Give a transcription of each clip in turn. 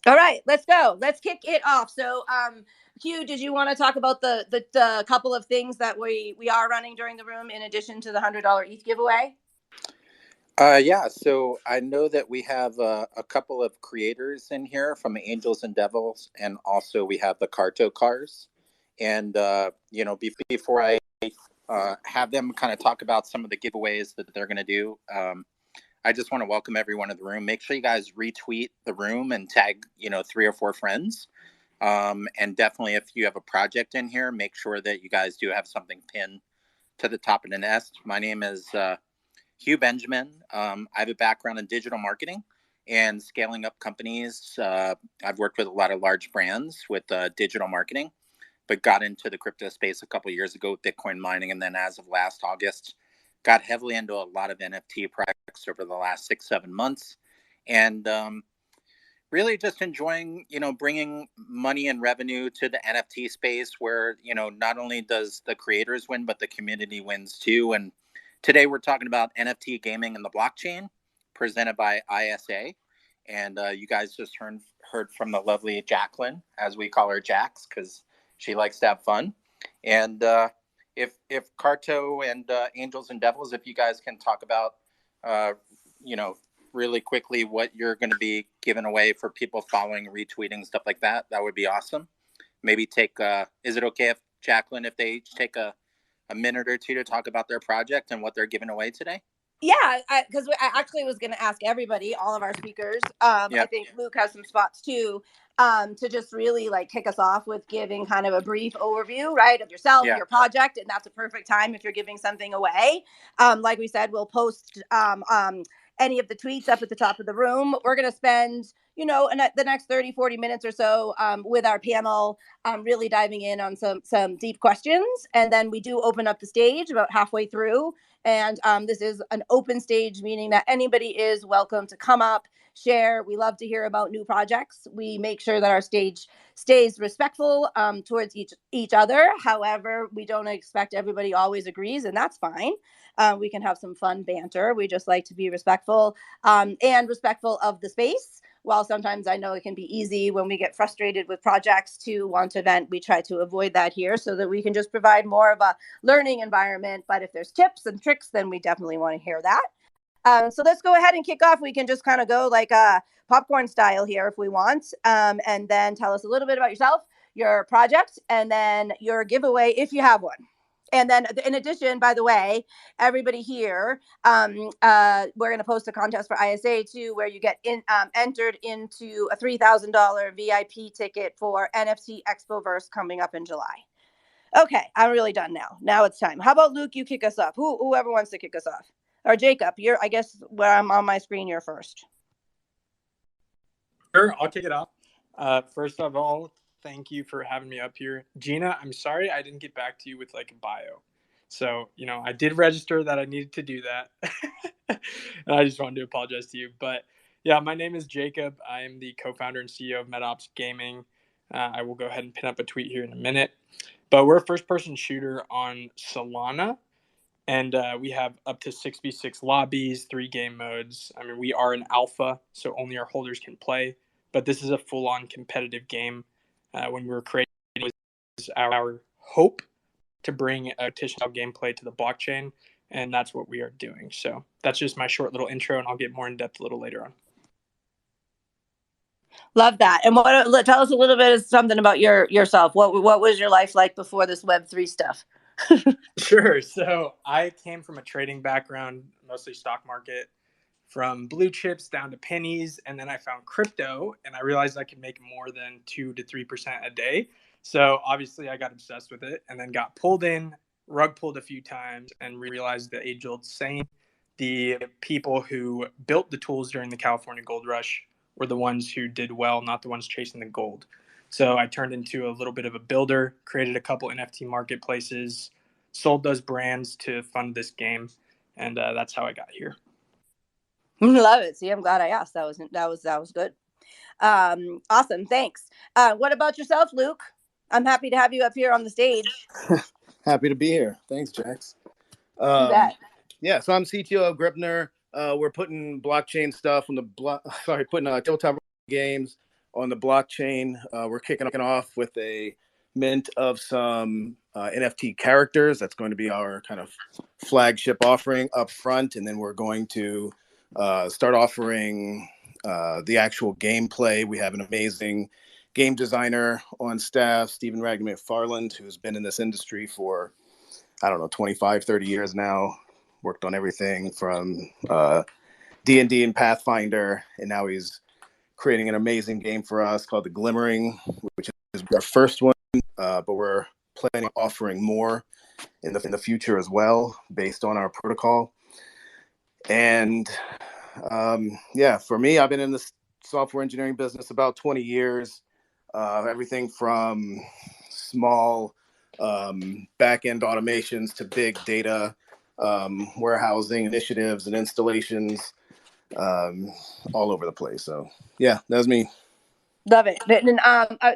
All right, let's go. Let's kick it off. So, Hugh, did you want to talk about the couple of things that we are running during the room in addition to the $100 ETH giveaway? Yeah, so I know that we have a couple of creators in here from Angels and Devils, and also we have the Carto Cars. And, before I have them kind of talk about some of the giveaways that they're going to do, I just want to welcome everyone in the room. Make sure you guys retweet the room and tag, 3 or 4 friends. And definitely, if you have a project in here, make sure that you guys do have something pinned to the top of the nest. My name is Hugh Benjamin. I have a background in digital marketing and scaling up companies. I've worked with a lot of large brands with digital marketing, but got into the crypto space a couple of years ago with Bitcoin mining. And then as of last August, got heavily into a lot of NFT projects over the last 6-7 months. And really just enjoying, bringing money and revenue to the NFT space where, not only does the creators win, but the community wins too. And today we're talking about NFT gaming and the blockchain presented by ISA. And you guys just heard from the lovely Jacqueline, as we call her Jax, because she likes to have fun. And if Carto and Angels and Devils, if you guys can talk about, you know, really quickly what you're going to be giving away for people following, retweeting, stuff like that, that would be awesome. Maybe take, is it okay if Jacqueline, if they each take a minute or two to talk about their project and what they're giving away today? Yeah, because I actually was going to ask everybody, all of our speakers. I think Luke has some spots too. To just really like kick us off with giving kind of a brief overview, right, of yourself, your project, and that's a perfect time if you're giving something away. Like we said, we'll post any of the tweets up at the top of the room. We're going to spend, the next 30, 40 minutes or so with our panel, really diving in on some deep questions. And then we do open up the stage about halfway through. And this is an open stage, meaning that anybody is welcome to come up, share. We love to hear about new projects. We make sure that our stage stays respectful towards each other. However, we don't expect everybody always agrees, and that's fine. We can have some fun banter. We just like to be respectful and respectful of the space. While sometimes I know it can be easy when we get frustrated with projects to want to vent, we try to avoid that here so that we can just provide more of a learning environment. But if there's tips and tricks, then we definitely want to hear that. So let's go ahead and kick off. We can just kind of go like popcorn style here if we want, and then tell us a little bit about yourself, your project, and then your giveaway if you have one. And then in addition, by the way, everybody here, we're going to post a contest for ISA too, where you get entered into a $3,000 VIP ticket for NFT Expoverse coming up in July. Okay, I'm really done now. Now it's time. How about Luke? You kick us off. Whoever wants to kick us off. Or Jacob, I guess where I'm on my screen, you're first. Sure, I'll kick it off. First of all, thank you for having me up here. Gina, I'm sorry I didn't get back to you with like a bio. So, I did register that I needed to do that. And I just wanted to apologize to you. But yeah, my name is Jacob. I am the co-founder and CEO of MetaOps Gaming. I will go ahead and pin up a tweet here in a minute. But we're a first-person shooter on Solana. And we have up to 6v6 lobbies, 3 game modes. I mean, we are an alpha, so only our holders can play. But this is a full-on competitive game. When we were creating, it was our hope to bring a competition gameplay to the blockchain, and that's what we are doing. So that's just my short little intro, and I'll get more in depth a little later on. Love that. And tell us a little bit of something about yourself. What was your life like before this Web3 stuff? Sure. So I came from a trading background, mostly stock market, from blue chips down to pennies. And then I found crypto and I realized I could make more than 2 to 3% a day. So obviously I got obsessed with it and then got rug pulled a few times, and realized the age old saying, the people who built the tools during the California gold rush were the ones who did well, not the ones chasing the gold. So I turned into a little bit of a builder, created a couple NFT marketplaces, sold those brands to fund this game, and that's how I got here. Love it. See, I'm glad I asked. That was good. Awesome. Thanks. What about yourself, Luke? I'm happy to have you up here on the stage. Happy to be here. Thanks, Jax. Yeah, so I'm CTO of Gripner. We're putting blockchain stuff on putting tabletop games on the blockchain. We're kicking off with a mint of some NFT characters. That's going to be our kind of flagship offering up front. And then we're going to start offering the actual gameplay. We have an amazing game designer on staff, Stephen McFarland, who's been in this industry for, 25, 30 years now. Worked on everything from D&D and Pathfinder, and now he's creating an amazing game for us called The Glimmering, which is our first one, but we're planning on offering more in the future as well, based on our protocol. And for me, I've been in the software engineering business about 20 years. Everything from small back-end automations to big data warehousing initiatives and installations all over the place. So yeah, that's me. Love it. And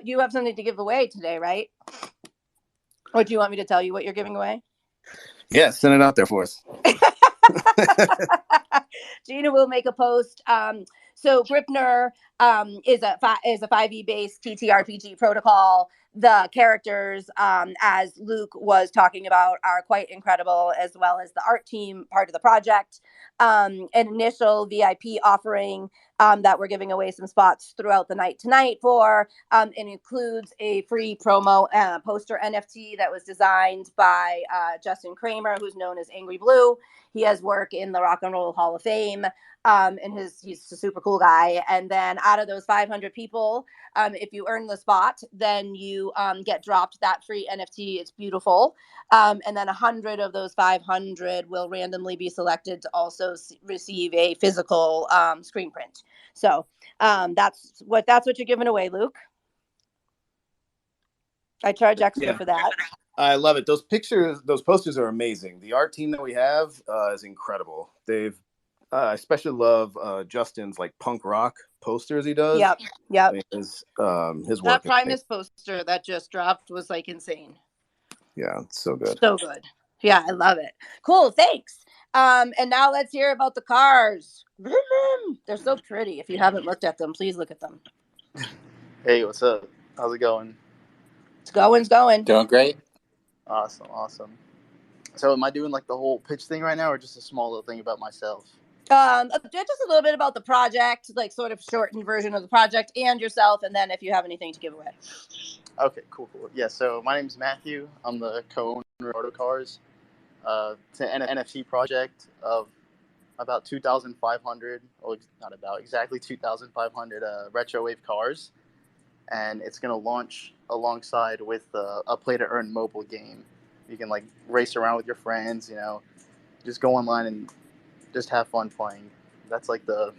you have something to give away today, right? Or do you want me to tell you what you're giving away? Yeah, send it out there for us. Gina will make a post. So Gripner is a 5e based TTRPG protocol. The characters, as Luke was talking about, are quite incredible, as well as the art team part of the project. An initial VIP offering that we're giving away some spots throughout the night tonight for. It includes a free promo poster NFT that was designed by Justin Kramer, who's known as Angry Blue. He has work in the Rock and Roll Hall of Fame, and he's a super cool guy. And then out of those 500 people, if you earn the spot, then you get dropped that free NFT. It's beautiful. And then 100 of those 500 will randomly be selected to also receive a physical screen print. So that's what you're giving away, Luke. I charge extra for that. I love it. Those posters are amazing. The art team that we have is incredible. I especially love Justin's like punk rock posters he does. Yep. I mean, his work. That Primus poster that just dropped was like insane. Yeah, it's so good. So good. Yeah, I love it. Cool, thanks. And now let's hear about the cars. They're so pretty. If you haven't looked at them, please look at them. Hey, what's up? How's it going? It's going. Doing great. Awesome. So am I doing like the whole pitch thing right now, or just a small little thing about myself? Just a little bit about the project, like sort of shortened version of the project and yourself, and then if you have anything to give away. Okay, cool. Yeah, so my name's Matthew. I'm the co-owner of Autocars. It's an NFT project of about 2,500, well, not about, exactly 2,500 retro wave cars. And it's going to launch alongside with a play-to-earn mobile game. You can, like, race around with your friends, just go online and just have fun playing. That's, like, the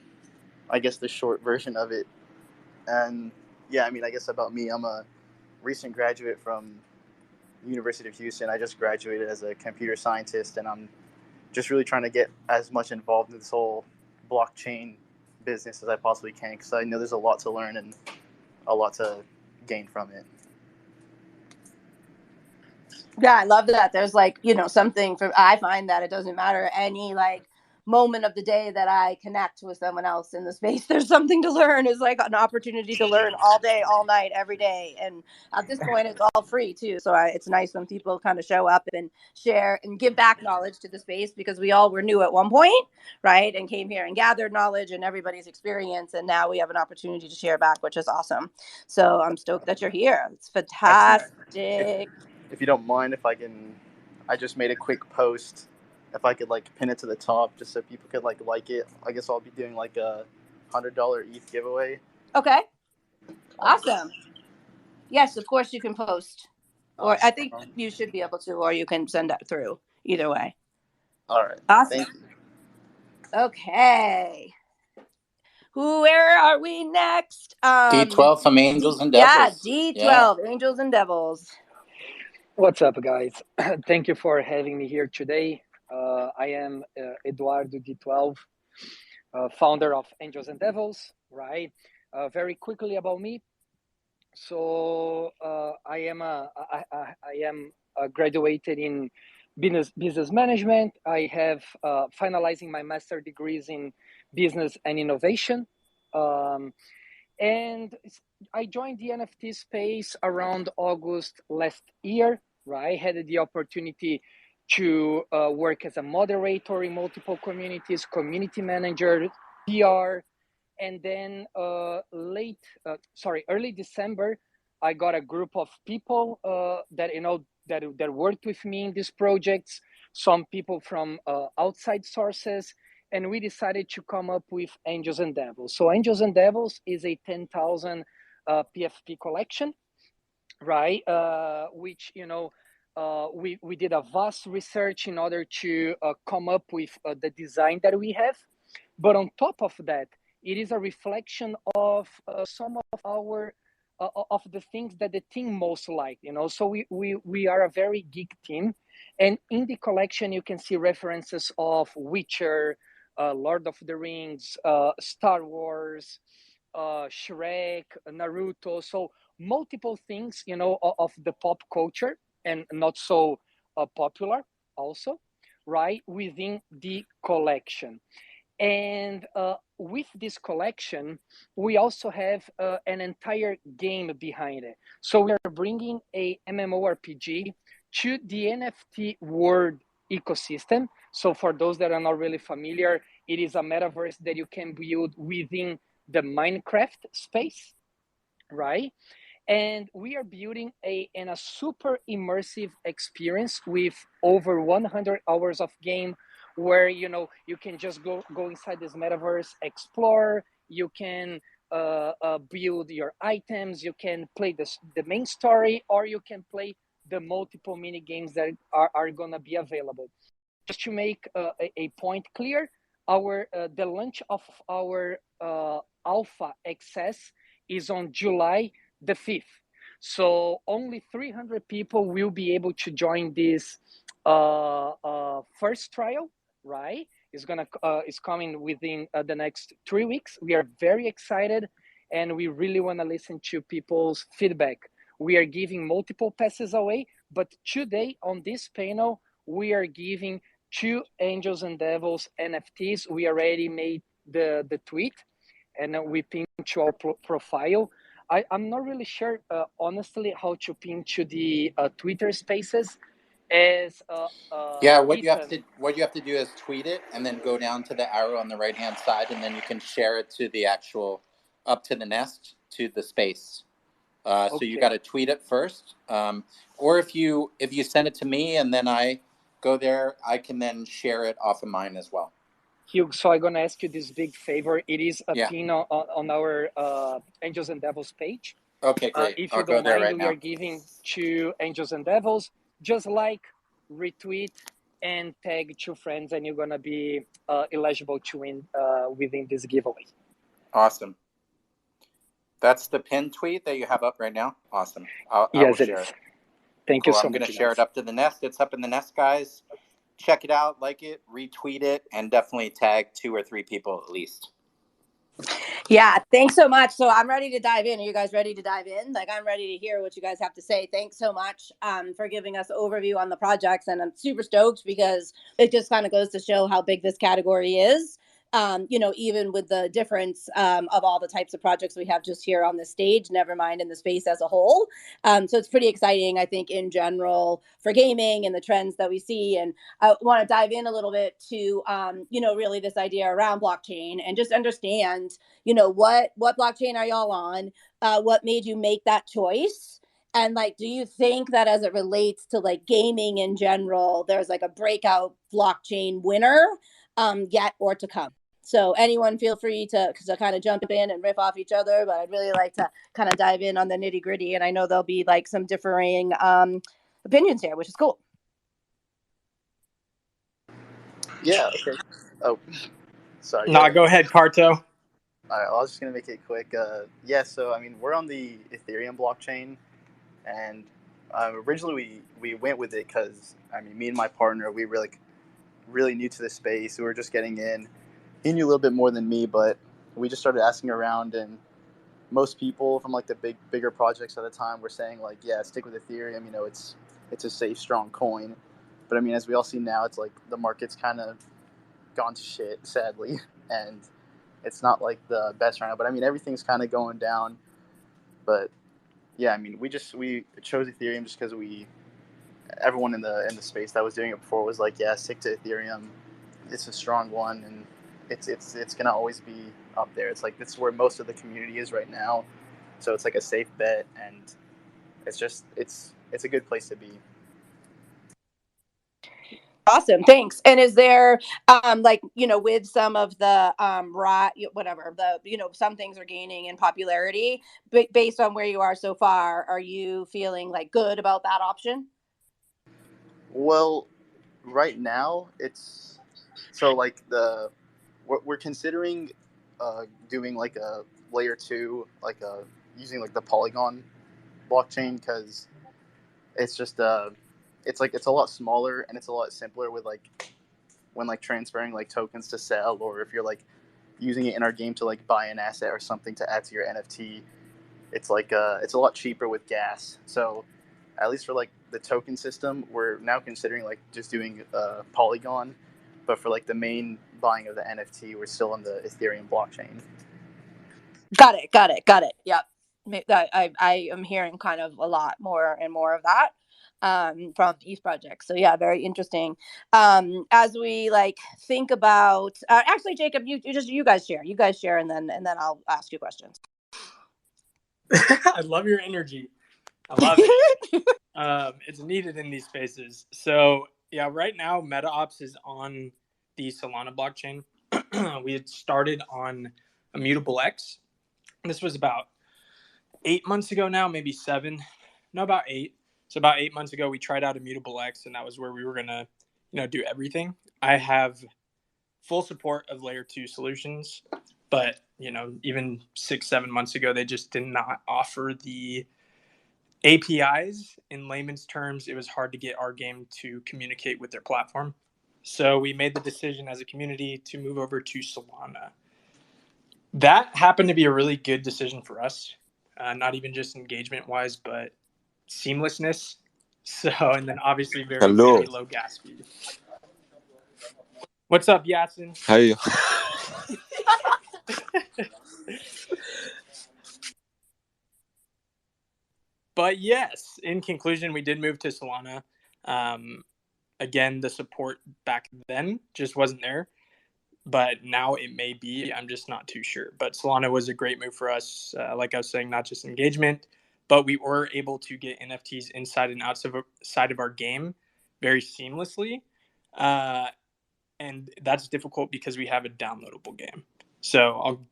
short version of it. And, yeah, I guess about me, I'm a recent graduate from University of Houston. I just graduated as a computer scientist, and I'm just really trying to get as much involved in this whole blockchain business as I possibly can, because I know there's a lot to learn and a lot to gain from it. Yeah, I love that. There's something I find that it doesn't matter any moment of the day that I connect with someone else in the space. There's something to learn. It's like an opportunity to learn all day, all night, every day. And at this point, it's all free too. So it's nice when people kind of show up and share and give back knowledge to the space, because we all were new at one point, right? And came here and gathered knowledge and everybody's experience. And now we have an opportunity to share back, which is awesome. So I'm stoked that you're here. It's fantastic. If you don't mind, I just made a quick post. If I could pin it to the top, just so people could like it. I guess I'll be doing a $100 ETH giveaway. Okay. Awesome. Yes, of course you can post. Or I think you should be able to, or you can send that through. Either way. All right. Awesome. Thank you. Okay. Where are we next? D12 from Angels and Devils. Yeah, D12, Angels and Devils. What's up, guys? Thank you for having me here today. I am Eduardo D12, founder of Angels and Devils, right? Very quickly about me. So I am graduated in business management. I have finalizing my master degrees in business and innovation. And I joined the NFT space around August last year, right? I had the opportunity to work as a moderator in multiple communities, community manager, PR, and then early December, I got a group of people that worked with me in these projects. Some people from outside sources, and we decided to come up with Angels and Devils. So Angels and Devils is a 10,000 PFP collection, right? Which we did a vast research in order to come up with the design that we have. But on top of that, it is a reflection of some of our of the things that the team most like. So we are a very geek team, and in the collection you can see references of Witcher, Lord of the Rings, Star Wars, Shrek, Naruto. So multiple things, of the pop culture and not so popular also, right, within the collection. And with this collection, we also have an entire game behind it. So we are bringing a MMORPG to the NFT world ecosystem. So for those that are not really familiar, it is a metaverse that you can build within the Minecraft space, right? And we are building a super immersive experience with over 100 hours of game, where you can just go inside this metaverse, explore. You can build your items. You can play the main story, or you can play the multiple mini games that are gonna be available. Just to make a point clear, the launch of our alpha access is on July the 5th. So only 300 people will be able to join this first trial, right? It's coming within the next 3 weeks. We are very excited, and we really want to listen to people's feedback. We are giving multiple passes away, but today on this panel, we are giving 2 Angels and Devils NFTs. We already made the tweet, and we pinned to our profile. I'm not really sure, honestly, how to pin to the Twitter Spaces. As what you Ethan, have to do is tweet it, and then go down to the arrow on the right hand side, and then you can share it to the actual up to the nest to the space. So you got to tweet it first, or if you send it to me and then I go there, I can then share it off of mine as well. Hugh, so I'm gonna ask you this big favor. It is a pin on our Angels and Devils page. Okay, great. If you don't mind, we are giving 2 Angels and Devils. Just like, retweet, and tag 2 friends, and you're gonna be eligible to win within this giveaway. Awesome. That's the pinned tweet that you have up right now. Awesome. I will share it. Thank you so much. I'm going to share it up to the nest. It's up in the nest, guys. Check it out, like it, retweet it, and definitely tag 2 or 3 people at least. Yeah, thanks so much. So I'm ready to dive in. Are you guys ready to dive in? Like, I'm ready to hear what you guys have to say. Thanks so much for giving us overview on the projects. And I'm super stoked because it just kind of goes to show how big this category is. Even with the difference of all the types of projects we have just here on the stage, never mind in the space as a whole. So it's pretty exciting, I think, in general for gaming and the trends that we see. And I want to dive in a little bit to, really this idea around blockchain and just understand, what blockchain are y'all on? What made you make that choice? And like, do you think that as it relates to like gaming in general, there's like a breakout blockchain winner yet or to come? So anyone feel free to kind of jump in and riff off each other, but I'd really like to kind of dive in on the nitty gritty. And I know there'll be like some differing opinions here, which is cool. Yeah. Okay. Oh, sorry. Nah, go ahead, Carto. All right. I was just gonna make it quick. So I mean, we're on the Ethereum blockchain, and originally we went with it because me and my partner, we were like really new to the space. We were just getting in. He knew a little bit more than me, but we just started asking around, and most people from like the bigger projects at the time were saying like, yeah, stick with Ethereum. It's a safe, strong coin. But I mean, as we all see now, it's like the market's kind of gone to shit, sadly, and it's not like the best right now. But I mean, everything's kind of going down. But yeah, I mean, we chose Ethereum just because everyone in the space that was doing it before was like, yeah, stick to Ethereum. It's a strong one, and it's gonna always be up there. It's like it's where most of the community is right now, so it's like a safe bet, and it's a good place to be. Awesome, thanks. And is there like, with some of the whatever, some things are gaining in popularity, but based on where you are so far, are you feeling like good about that option? Well, right now it's so like we're considering doing like a layer 2, like using like the Polygon blockchain, because it's just it's a lot smaller and it's a lot simpler with like when like transferring like tokens to sell, or if you're like using it in our game to like buy an asset or something to add to your NFT. It's like it's a lot cheaper with gas. So at least for like the token system, we're now considering like just doing Polygon, but for like the main buying of the NFT, we're still on the Ethereum blockchain. Got it. Yep. I am hearing kind of a lot more and more of that from these projects. So yeah, very interesting. As we like think about, actually, Jacob, you guys share, and then I'll ask you questions. I love your energy. I love it. It's needed in these spaces. So yeah, right now MetaOps is on the Solana blockchain. We had started on Immutable X. This was about 8 months ago now, maybe 7. No, about 8. So about 8 months ago, we tried out Immutable X, and that was where we were gonna, do everything. I have full support of layer 2 solutions, but even 6-7 months ago, they just did not offer the APIs. In layman's terms, it was hard to get our game to communicate with their platform. So we made the decision as a community to move over to Solana. That happened to be a really good decision for us, not even just engagement-wise, but seamlessness. So, and then obviously very low gas fee. What's up, Yasin? How are you? But yes, in conclusion, we did move to Solana. Again, the support back then just wasn't there, but now it may be. I'm just not too sure. But Solana was a great move for us. Like I was saying, not just engagement, but we were able to get NFTs inside and outside of our game very seamlessly. And that's difficult because we have a downloadable game. So I'll,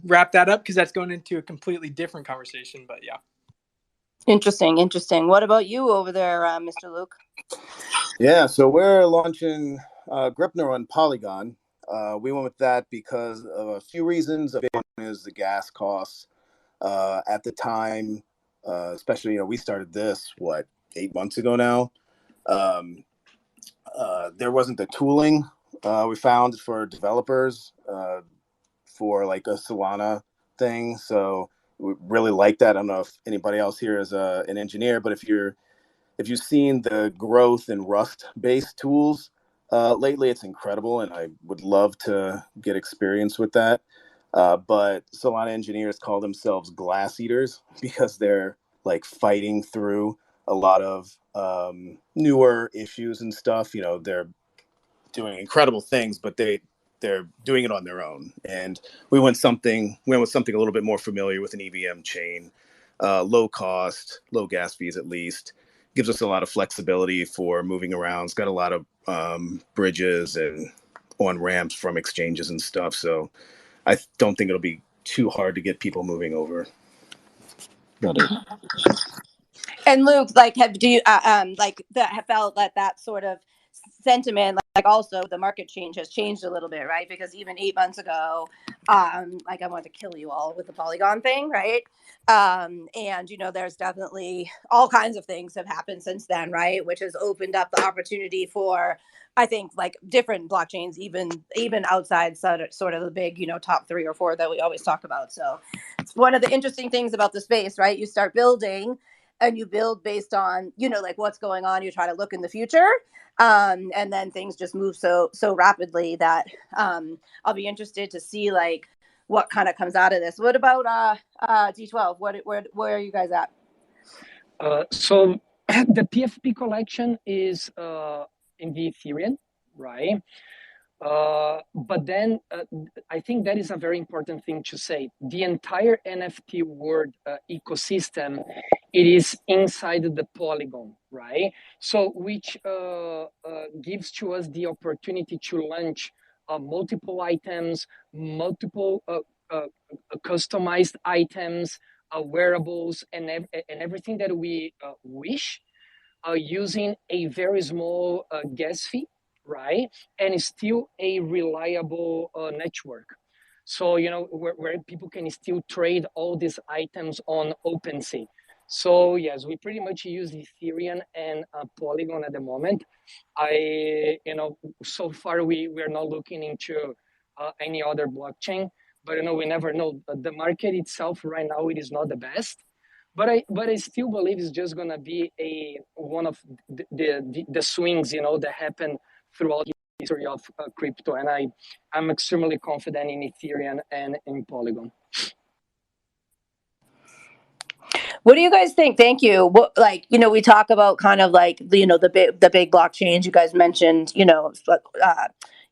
wrap that up because that's going into a completely different conversation. But yeah. Interesting. What about you over there, Mr. Luke? Yeah, so we're launching Gripner on Polygon. We went with that because of a few reasons. One is the gas costs at the time, especially, we started this, 8 months ago now. There wasn't the tooling we found for developers for like a Solana thing. So we really like that. I don't know if anybody else here is an engineer, but if you've seen the growth in Rust-based tools lately, it's incredible, and I would love to get experience with that. But Solana engineers call themselves glass eaters because they're like fighting through a lot of newer issues and stuff. They're doing incredible things, but they're doing it on their own. And we went with something a little bit more familiar with an EVM chain, low cost, low gas fees at least. Gives us a lot of flexibility for moving around. It's got a lot of bridges and on ramps from exchanges and stuff. So I don't think it'll be too hard to get people moving over. Got it. And Luke, like, do you have felt that sort of sentiment, like also the market change has changed a little bit, right? Because even 8 months ago, like I wanted to kill you all with the Polygon thing, right? And there's definitely all kinds of things have happened since then, right? Which has opened up the opportunity for, I think, like different blockchains, even outside sort of the big, top 3 or 4 that we always talk about. So it's one of the interesting things about the space, right? You start building and you build based on, like what's going on. You try to look in the future. And then things just move so rapidly that I'll be interested to see like what kind of comes out of this. What about D12? Where are you guys at? So the PFP collection is in the Ethereum, right? But then I think that is a very important thing to say. The entire NFT world ecosystem, it is inside the Polygon, right? So which gives to us the opportunity to launch multiple items, multiple customized items, wearables, and everything that we wish, using a very small gas fee, right? And it's still a reliable network. So, where people can still trade all these items on OpenSea. So yes, we pretty much use Ethereum and Polygon at the moment. So far we're not looking into any other blockchain, but we never know. The market itself right now, it is not the best. But I still believe it's just gonna be one of the swings, that happen throughout the history of crypto, and I'm extremely confident in Ethereum and in Polygon. What do you guys think? Thank you. What, we talk about kind of like the big blockchains you guys mentioned,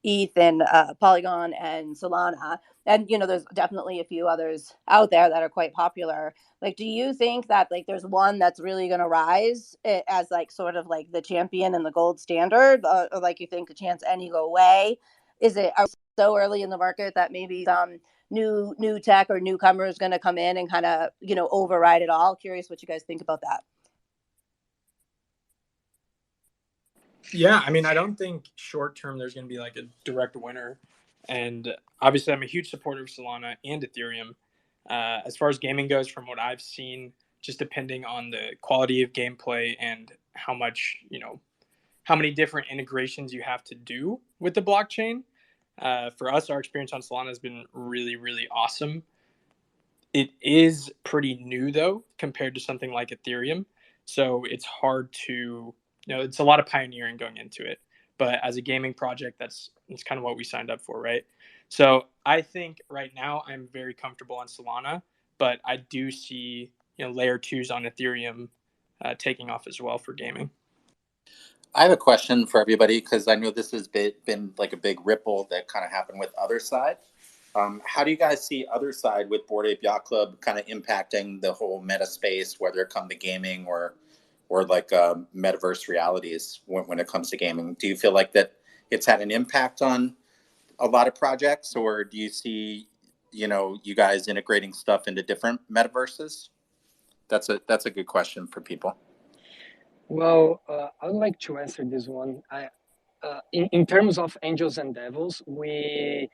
ETH and Polygon and Solana, and there's definitely a few others out there that are quite popular. Like, do you think that there's one that's really going to rise as sort of the champion and the gold standard, or you think the chance any go away? Are we so early in the market that maybe some new tech or newcomer is going to come in and kind of override it all? Curious what you guys think about that. Yeah, I mean, I don't think short term there's going to be a direct winner, and obviously I'm a huge supporter of Solana and Ethereum. As far as gaming goes, from what I've seen, just depending on the quality of gameplay and how many different integrations you have to do with the blockchain. For us, our experience on Solana has been really, really awesome. It is pretty new, though, compared to something like Ethereum. So it's hard to, it's a lot of pioneering going into it. But as a gaming project, that's kind of what we signed up for, right? So I think right now I'm very comfortable on Solana, but I do see, layer twos on Ethereum taking off as well for gaming. I have a question for everybody, because I know this has been a big ripple that kind of happened with Other Side. How do you guys see Other Side with Bored Ape Yacht Club kind of impacting the whole meta space, whether it come to gaming or metaverse realities when it comes to gaming? Do you feel like that it's had an impact on a lot of projects, or do you see you guys integrating stuff into different metaverses? That's a good question for people. Well, I would like to answer this one. In terms of angels and devils, we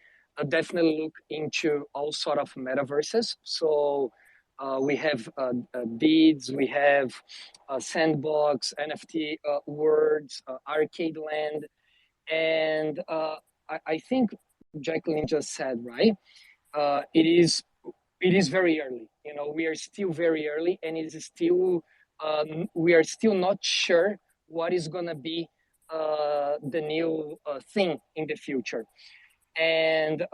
definitely look into all sort of metaverses. So we have Deeds, we have Sandbox, NFT Worlds, Arcade Land, and I think Jacqueline just said, right? It is very early. We are still very early, and it is still we are still not sure what is going to be the new thing in the future. And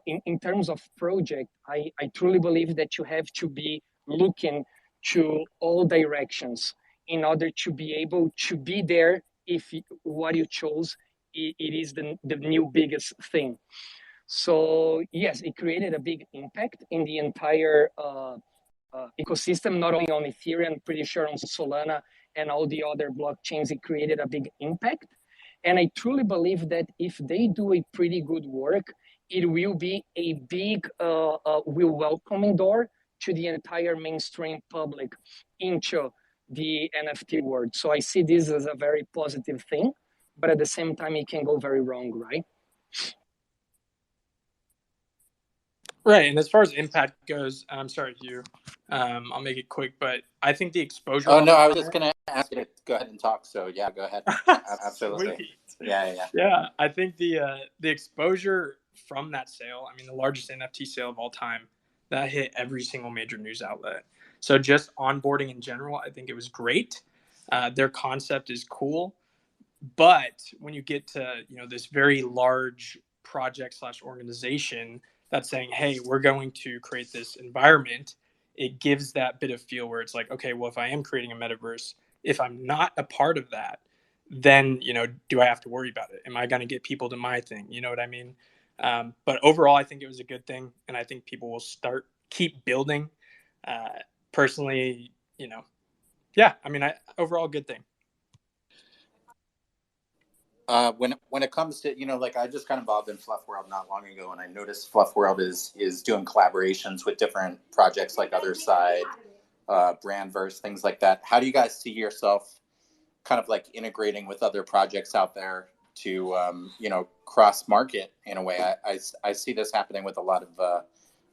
in terms of project, I truly believe that you have to be looking to all directions in order to be able to be there if what you chose it is the new biggest thing. So yes, it created a big impact in the entire ecosystem, not only on Ethereum, pretty sure on Solana and all the other blockchains, it created a big impact. And I truly believe that if they do a pretty good work, it will be a big welcoming door to the entire mainstream public into the NFT world. So I see this as a very positive thing, but at the same time, it can go very wrong, right? Right, and as far as impact goes, I'm sorry, Hugh. I'll make it quick, but I think the exposure. Oh no, I was just going to ask you to go ahead and talk. So yeah, go ahead. Absolutely. Yeah. Yeah, I think the exposure from that sale, I mean, the largest NFT sale of all time, that hit every single major news outlet. So just onboarding in general, I think it was great. Their concept is cool, but when you get to this very large project / organization that's saying, hey, we're going to create this environment, it gives that bit of feel where it's like, okay, well, if I am creating a metaverse, if I'm not a part of that, then, do I have to worry about it? Am I going to get people to my thing? You know what I mean? But overall, I think it was a good thing. And I think people will keep building. Personally, yeah, I mean, overall good thing. When it comes to, like I just got involved in Fluff World not long ago, and I noticed Fluff World is doing collaborations with different projects like Other Side, Brandverse, things like that. How do you guys see yourself kind of like integrating with other projects out there to cross market in a way? I see this happening with a lot of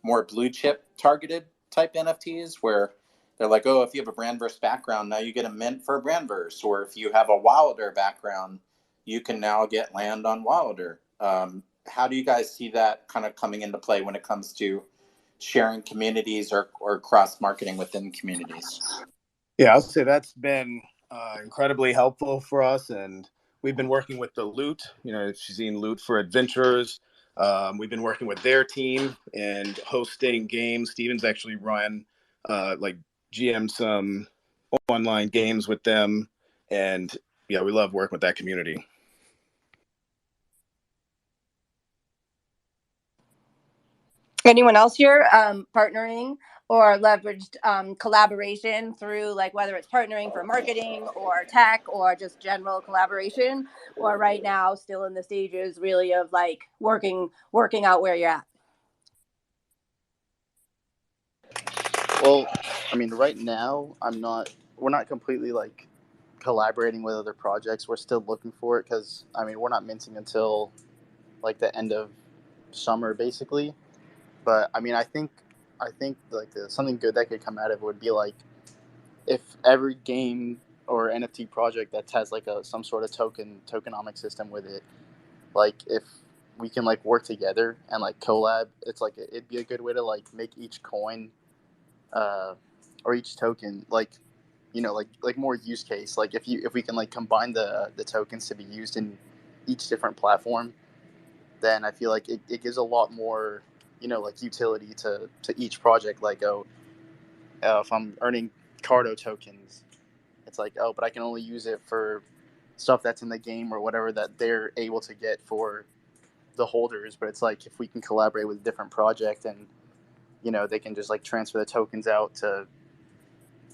more blue chip targeted type NFTs where they're like, oh, if you have a Brandverse background, now you get a mint for a Brandverse, or if you have a Wilder background, you can now get land on Wilder. How do you guys see that kind of coming into play when it comes to sharing communities or cross marketing within communities? Yeah, I'll say that's been incredibly helpful for us, and we've been working with the Loot. If you've seen Loot for Adventurers, we've been working with their team and hosting games. Steven's actually run like GM some online games with them, and yeah, we love working with that community. Anyone else here partnering or leveraged collaboration through, like, whether it's partnering for marketing or tech or just general collaboration, or right now still in the stages really of like working out where you're at? Well, I mean, right now we're not completely like collaborating with other projects. We're still looking for it because, I mean, we're not minting until like the end of summer basically. But I mean, I think like something good that could come out of it would be like if every game or NFT project that has like some sort of tokenomic system with it, like if we can like work together and like collab, it's like it'd be a good way to like make each coin or each token like like more use case. Like if we can like combine the tokens to be used in each different platform, then I feel like it gives a lot more like utility to each project. Like if I'm earning Cardo tokens, it's like, oh, but I can only use it for stuff that's in the game or whatever that they're able to get for the holders. But it's like if we can collaborate with a different project and they can just like transfer the tokens out to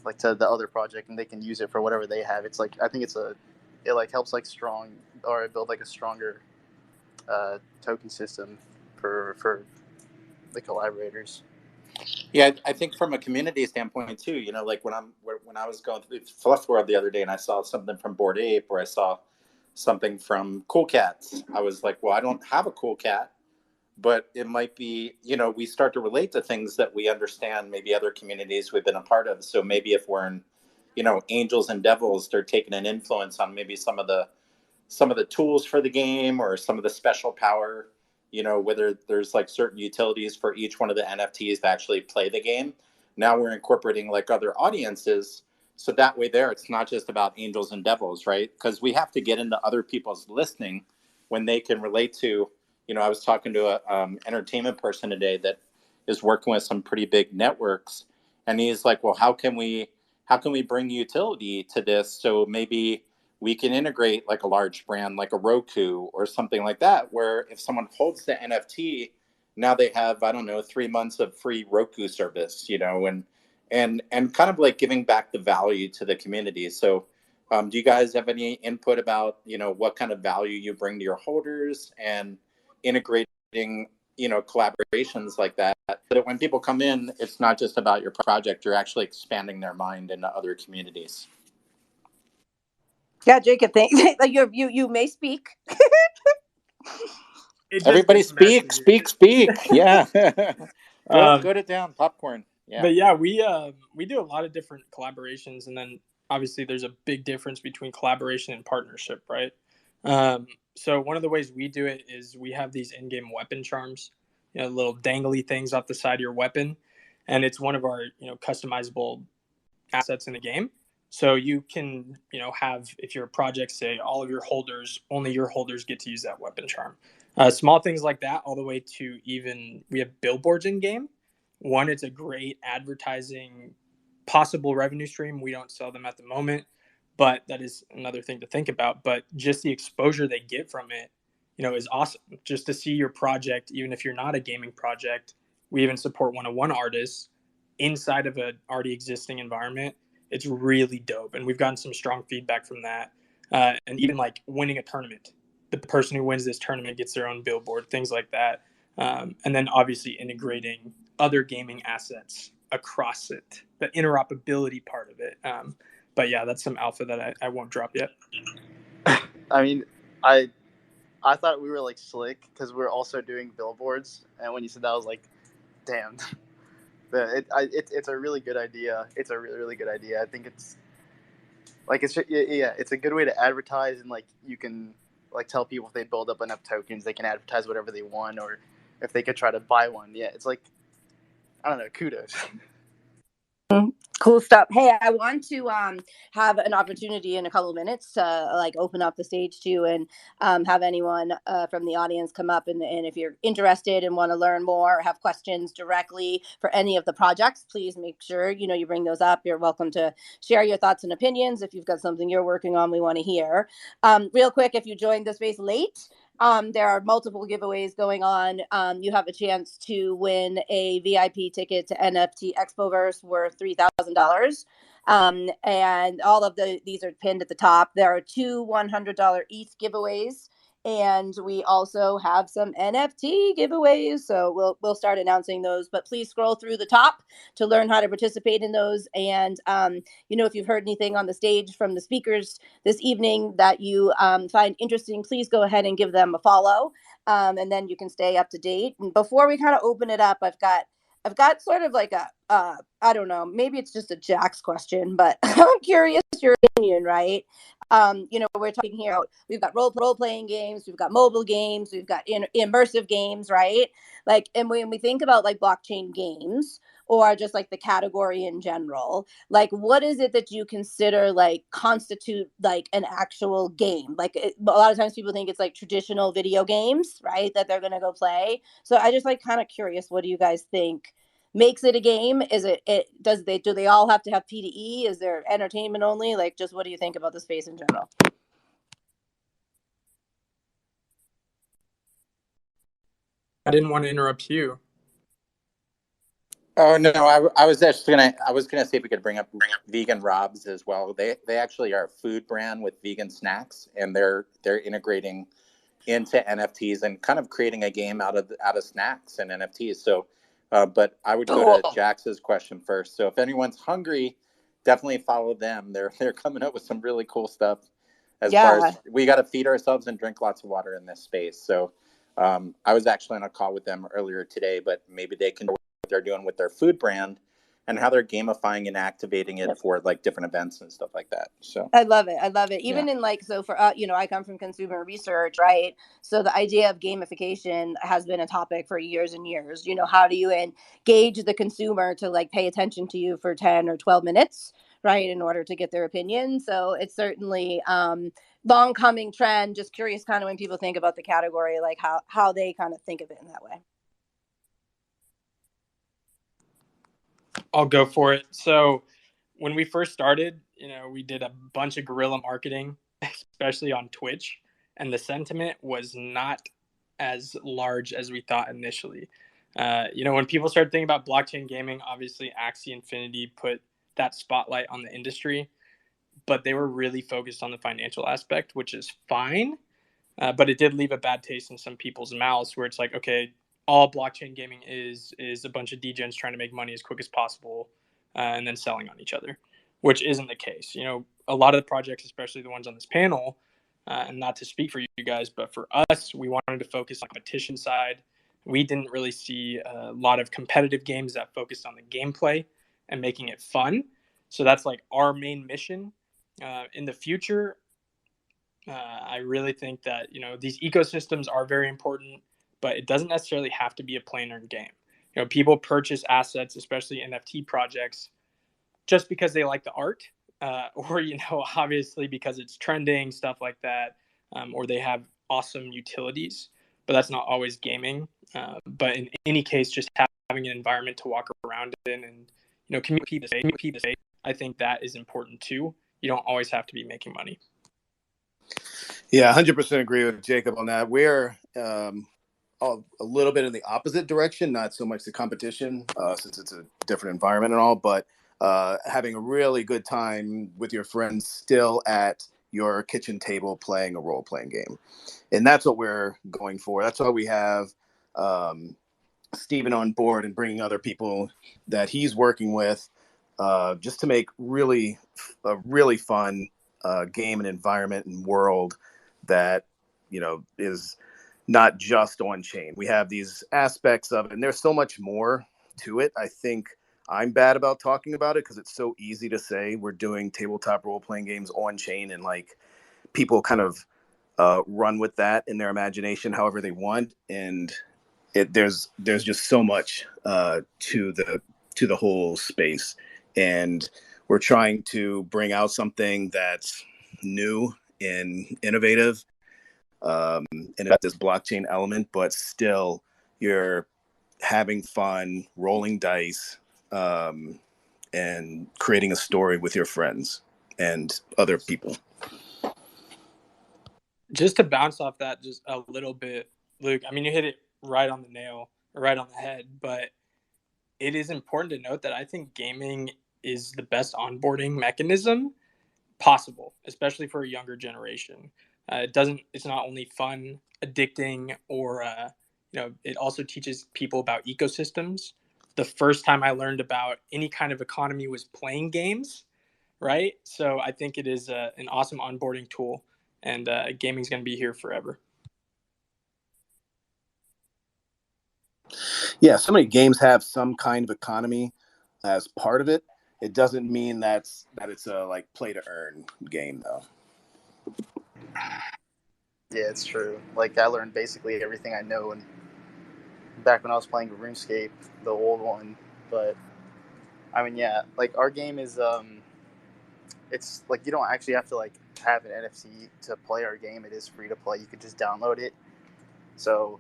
the other project and they can use it for whatever they have. It's like I think it like helps like strong or build like a stronger token system for the collaborators. Yeah, I think from a community standpoint too, like when I was going through Fluff World the other day and I saw something from Bored Ape or I saw something from Cool Cats, I was like, well, I don't have a Cool Cat, but it might be, we start to relate to things that we understand, maybe other communities we've been a part of. So maybe if we're in, Angels and Devils, they're taking an influence on maybe some of the tools for the game or some of the special power, whether there's like certain utilities for each one of the NFTs to actually play the game. Now we're incorporating like other audiences. So that way it's not just about Angels and Devils, right? Because we have to get into other people's listening when they can relate to, I was talking to a entertainment person today that is working with some pretty big networks. And he's like, well, how can we bring utility to this? So maybe we can integrate like a large brand like a Roku or something like that, where if someone holds the NFT, now they have, I don't know, 3 months of free Roku service, and kind of like giving back the value to the community. So do you guys have any input about, what kind of value you bring to your holders and integrating, collaborations like that, so that when people come in, it's not just about your project, you're actually expanding their mind into other communities? Yeah, Jacob, thanks. Like you may speak. Everybody speak. Yeah. Go to down popcorn. Yeah. But yeah, we do a lot of different collaborations, and then obviously there's a big difference between collaboration and partnership, right? So one of the ways we do it is we have these in-game weapon charms, little dangly things off the side of your weapon, and it's one of our customizable assets in the game. So you can have, if your project say all of your holders, only your holders get to use that weapon charm. Small things like that, all the way to even we have billboards in game. One, it's a great advertising possible revenue stream. We don't sell them at the moment, but that is another thing to think about. But just the exposure they get from it, is awesome. Just to see your project, even if you're not a gaming project, we even support one-on-one artists inside of an already existing environment. It's really dope, and we've gotten some strong feedback from that. And even like winning a tournament, the person who wins this tournament gets their own billboard, things like that. And then obviously integrating other gaming assets across it, the interoperability part of it. But yeah, that's some alpha that I won't drop yet. I mean, I thought we were like slick because we're also doing billboards, and when you said that, I was like, damn. It's a really good idea. It's a really, really good idea. I think it's a good way to advertise, and like you can like tell people if they build up enough tokens, they can advertise whatever they want, or if they could try to buy one. Yeah, it's like, I don't know, kudos. Cool stuff. Hey, I want to have an opportunity in a couple of minutes to like open up the stage too, and have anyone from the audience come up, and if you're interested and want to learn more or have questions directly for any of the projects, please make sure you bring those up. You're welcome to share your thoughts and opinions. If you've got something you're working on, we want to hear. Real quick, if you joined the space late, there are multiple giveaways going on. You have a chance to win a VIP ticket to NFT Expoverse worth $3,000. And all of these are pinned at the top. There are two $100 ETH giveaways, and we also have some NFT giveaways. So we'll start announcing those, but please scroll through the top to learn how to participate in those. And if you've heard anything on the stage from the speakers this evening that you find interesting, please go ahead and give them a follow, and then you can stay up to date. And before we kind of open it up, I've got sort of like a I don't know, maybe it's just a Jax question, but I'm curious your opinion, right? We're talking here, we've got role-playing games, we've got mobile games, we've got immersive games, right? Like, and when we think about like blockchain games, or just like the category in general, like what is it that you consider like constitute like an actual game? Like a lot of times people think it's like traditional video games, right, that they're going to go play. So I just like kind of curious, what do you guys think makes it a game? Is do they all have to have PDE? Is there entertainment only? Like, just what do you think about the space in general? I didn't want to interrupt you. Oh no, I was gonna see if we could bring up Vegan Robs as well. They actually are a food brand with vegan snacks, and they're integrating into NFTs and kind of creating a game out of snacks and NFTs. So, but I would go to Jax's question first. So if anyone's hungry, definitely follow them. They're coming up with some really cool stuff. As far as we got to feed ourselves and drink lots of water in this space. So I was actually on a call with them earlier today, but maybe they can they're doing with their food brand and how they're gamifying and activating it for like different events and stuff like that. So I love it. Even in like, so for I come from consumer research, right? So the idea of gamification has been a topic for years and years. How do you engage the consumer to like pay attention to you for 10 or 12 minutes, right, in order to get their opinion? So it's certainly long coming trend. Just curious kind of when people think about the category, like how they kind of think of it in that way. I'll go for it. So when we first started, we did a bunch of guerrilla marketing, especially on Twitch, and the sentiment was not as large as we thought initially. When people started thinking about blockchain gaming, obviously Axie Infinity put that spotlight on the industry, but they were really focused on the financial aspect, which is fine. But it did leave a bad taste in some people's mouths where it's like, okay, all blockchain gaming is a bunch of degens trying to make money as quick as possible and then selling on each other, which isn't the case. A lot of the projects, especially the ones on this panel, and not to speak for you guys, but for us, we wanted to focus on the competition side. We didn't really see a lot of competitive games that focused on the gameplay and making it fun. So that's like our main mission. In the future, I really think that, these ecosystems are very important, but it doesn't necessarily have to be a plain earned game. People purchase assets, especially NFT projects, just because they like the art, or, obviously because it's trending, stuff like that, or they have awesome utilities. but that's not always gaming. But in any case, just having an environment to walk around in and, communicate people, I think that is important too. You don't always have to be making money. Yeah, 100% agree with Jacob on that. We're a little bit in the opposite direction, not so much the competition, since it's a different environment and all, but having a really good time with your friends still at your kitchen table playing a role-playing game. And that's what we're going for. That's why we have Steven on board and bringing other people that he's working with, just to make a really fun game and environment and world that, is not just on chain. We have these aspects of it, and there's so much more to it. I think I'm bad about talking about it because it's so easy to say we're doing tabletop role-playing games on chain, and like people kind of run with that in their imagination however they want, and there's just so much to the whole space, and we're trying to bring out something that's new and innovative, and about this blockchain element, but still you're having fun, rolling dice, and creating a story with your friends and other people. Just to bounce off that just a little bit, Luke, I mean, you hit it right on the nail, or right on the head, but it is important to note that I think gaming is the best onboarding mechanism possible, especially for a younger generation. It's not only fun, addicting, or, it also teaches people about ecosystems. The first time I learned about any kind of economy was playing games, right? So I think it is an awesome onboarding tool, and gaming is going to be here forever. Yeah, so many games have some kind of economy as part of it. It doesn't mean that it's a like play to earn game though. Yeah, it's true. Like I learned basically everything I know, and back when I was playing RuneScape, the old one. But I mean, yeah, like our game is it's like you don't actually have to like have an NFT to play our game. It is free to play. You could just download it. So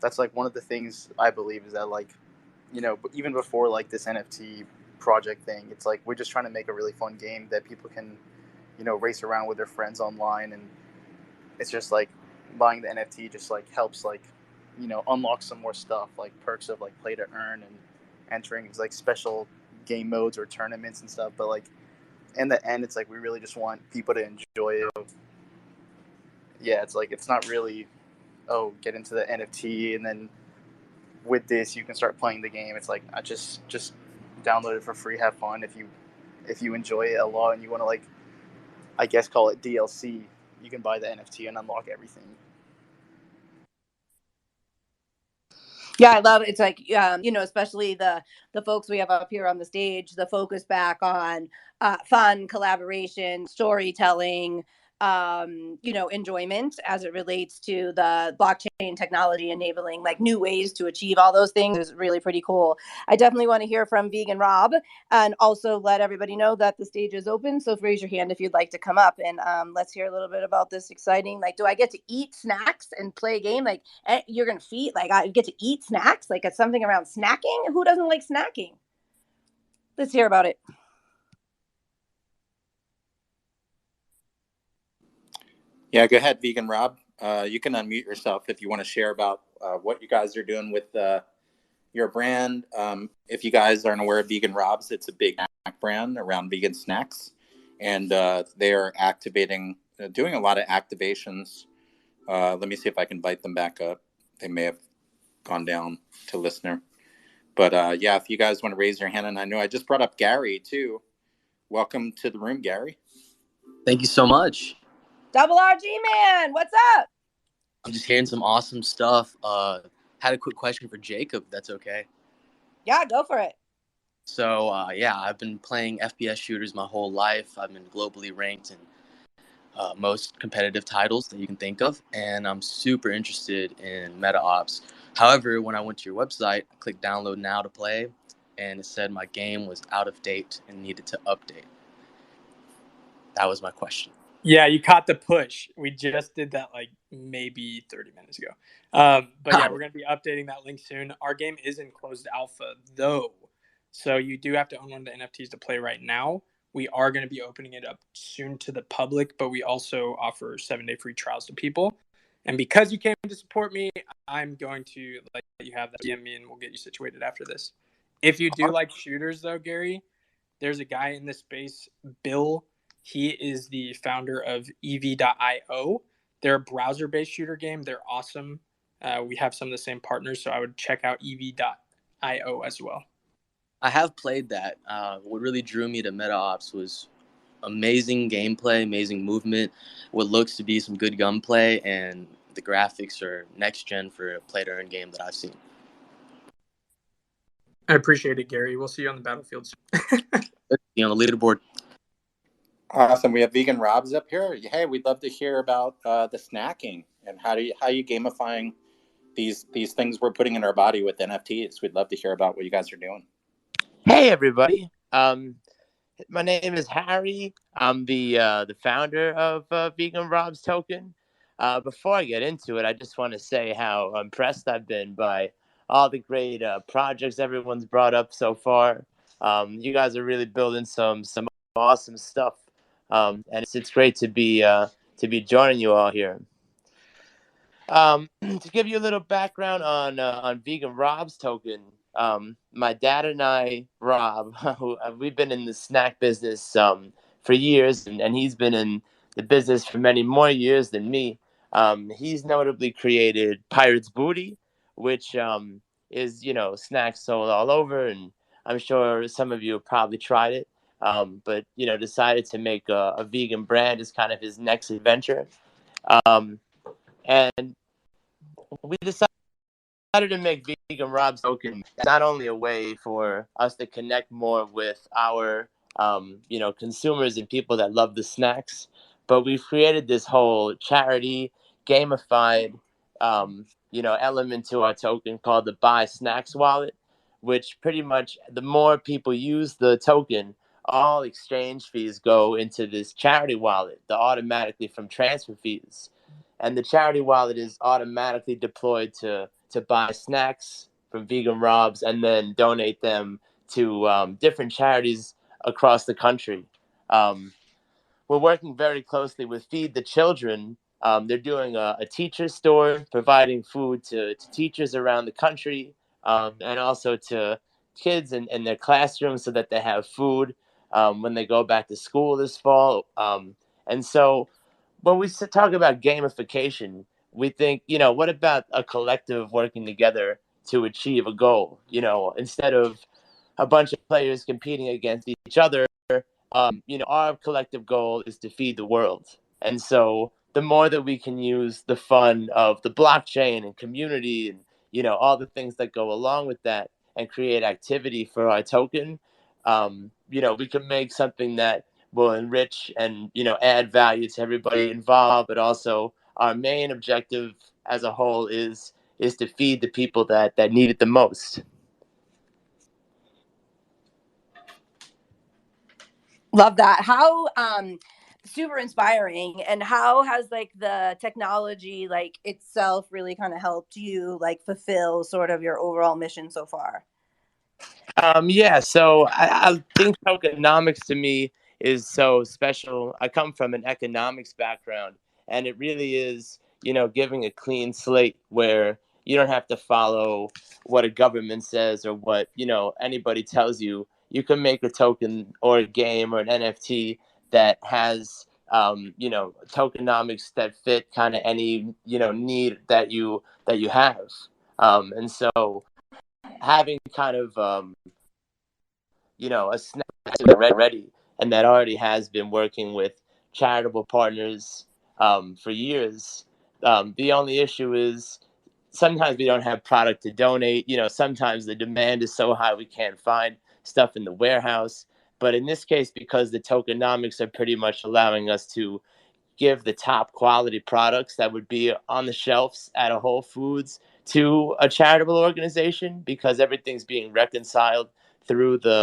that's like one of the things I believe is that like, even before like this NFT project thing, it's like we're just trying to make a really fun game that people can, race around with their friends online, and it's just like buying the NFT just like helps like, unlock some more stuff like perks of like play to earn and entering like special game modes or tournaments and stuff. But like in the end, it's like we really just want people to enjoy it. Yeah, it's like it's not really get into the NFT and then with this you can start playing the game. It's like I just download it for free, have fun. If you enjoy it a lot and you want to like I guess call it DLC, you can buy the NFT and unlock everything. Yeah, I love it. It's like, especially the folks we have up here on the stage, the focus back on fun, collaboration, storytelling, enjoyment as it relates to the blockchain technology enabling like new ways to achieve all those things is really pretty cool. I definitely want to hear from Vegan Rob, and also let everybody know that the stage is open. So raise your hand if you'd like to come up, and let's hear a little bit about this exciting, like, do I get to eat snacks and play a game? Like, you're going to feed, like I get to eat snacks? Like it's something around snacking? Who doesn't like snacking? Let's hear about it. Yeah, go ahead, Vegan Rob. You can unmute yourself if you want to share about what you guys are doing with your brand. If you guys aren't aware of Vegan Rob's, it's a big snack brand around vegan snacks, and they are doing a lot of activations. Let me see if I can invite them back up. They may have gone down to listener. But yeah, if you guys want to raise your hand, and I know I just brought up Gary too. Welcome to the room, Gary. Thank you so much. Double RG man, what's up? I'm just hearing some awesome stuff. Had a quick question for Jacob, if that's okay. Yeah, go for it. So I've been playing FPS shooters my whole life. I've been globally ranked in most competitive titles that you can think of, and I'm super interested in meta ops. However, when I went to your website, I clicked download now to play, and it said my game was out of date and needed to update. That was my question. Yeah, you caught the push. We just did that like maybe 30 minutes ago. But yeah, we're going to be updating that link soon. Our game is in closed alpha though. So you do have to own one of the NFTs to play right now. We are going to be opening it up soon to the public, but we also offer 7-day free trials to people. And because you came to support me, I'm going to let you have that. DM me and we'll get you situated after this. If you do like shooters though, Gary, there's a guy in this space, Bill. He is the founder of EV.io. They're a browser-based shooter game. They're awesome. We have some of the same partners, so I would check out EV.io as well. I have played that. What really drew me to MetaOps was amazing gameplay, amazing movement, what looks to be some good gunplay, and the graphics are next gen for a play-to-earn game that I've seen. I appreciate it, Gary. We'll see you on the battlefield soon. You on the leaderboard. Awesome. We have Vegan Robs up here. Hey, we'd love to hear about the snacking and how you gamifying these things we're putting in our body with NFTs. We'd love to hear about what you guys are doing. Hey, everybody. My name is Harry. I'm the founder of Vegan Rob's Token. Before I get into it, I just want to say how impressed I've been by all the great projects everyone's brought up so far. You guys are really building some awesome stuff, and it's great to be joining you all here. To give you a little background on Vegan Rob's Token, my dad and I, Rob, we've been in the snack business for years, and he's been in the business for many more years than me. He's notably created Pirate's Booty, which is, snacks sold all over, and I'm sure some of you have probably tried it, but, decided to make a vegan brand as kind of his next adventure. And we decided to make Vegan Rob's Token not only a way for us to connect more with our, consumers and people that love the snacks, but we've created this whole charity gamified, element to our token called the Buy Snacks Wallet, which pretty much the more people use the token, all exchange fees go into this charity wallet, automatically from transfer fees. And the charity wallet is automatically deployed to buy snacks from Vegan Robs and then donate them to different charities across the country. We're working very closely with Feed the Children. They're doing a teacher store, providing food to teachers around the country, and also to kids in their classrooms so that they have food when they go back to school this fall. And so when we talk about gamification, we think, what about a collective working together to achieve a goal? Instead of a bunch of players competing against each other, our collective goal is to feed the world. And so the more that we can use the fun of the blockchain and community and, all the things that go along with that and create activity for our token, we can make something that will enrich and, add value to everybody involved. But also our main objective as a whole is to feed the people that need it the most. Love that. How super inspiring. And how has like the technology like itself really kind of helped you like fulfill sort of your overall mission so far? So I think tokenomics to me is so special. I come from an economics background, and it really is, giving a clean slate where you don't have to follow what a government says or what, anybody tells you. You can make a token or a game or an NFT that has, tokenomics that fit kind of any, need that you have. And so having kind of, a snack that's ready and that already has been working with charitable partners for years. The only issue is sometimes we don't have product to donate. Sometimes the demand is so high we can't find stuff in the warehouse. But in this case, because the tokenomics are pretty much allowing us to give the top quality products that would be on the shelves at a Whole Foods to a charitable organization, because everything's being reconciled through the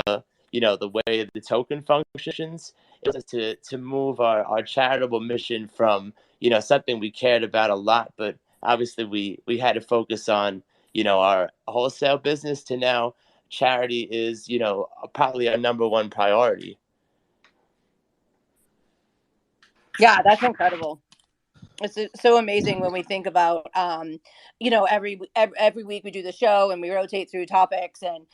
the way the token functions. It was to move our charitable mission from, something we cared about a lot, but obviously we had to focus on, our wholesale business, to now charity is, probably our number one priority. Yeah, that's incredible. It's so amazing when we think about, every week we do the show and we rotate through topics, and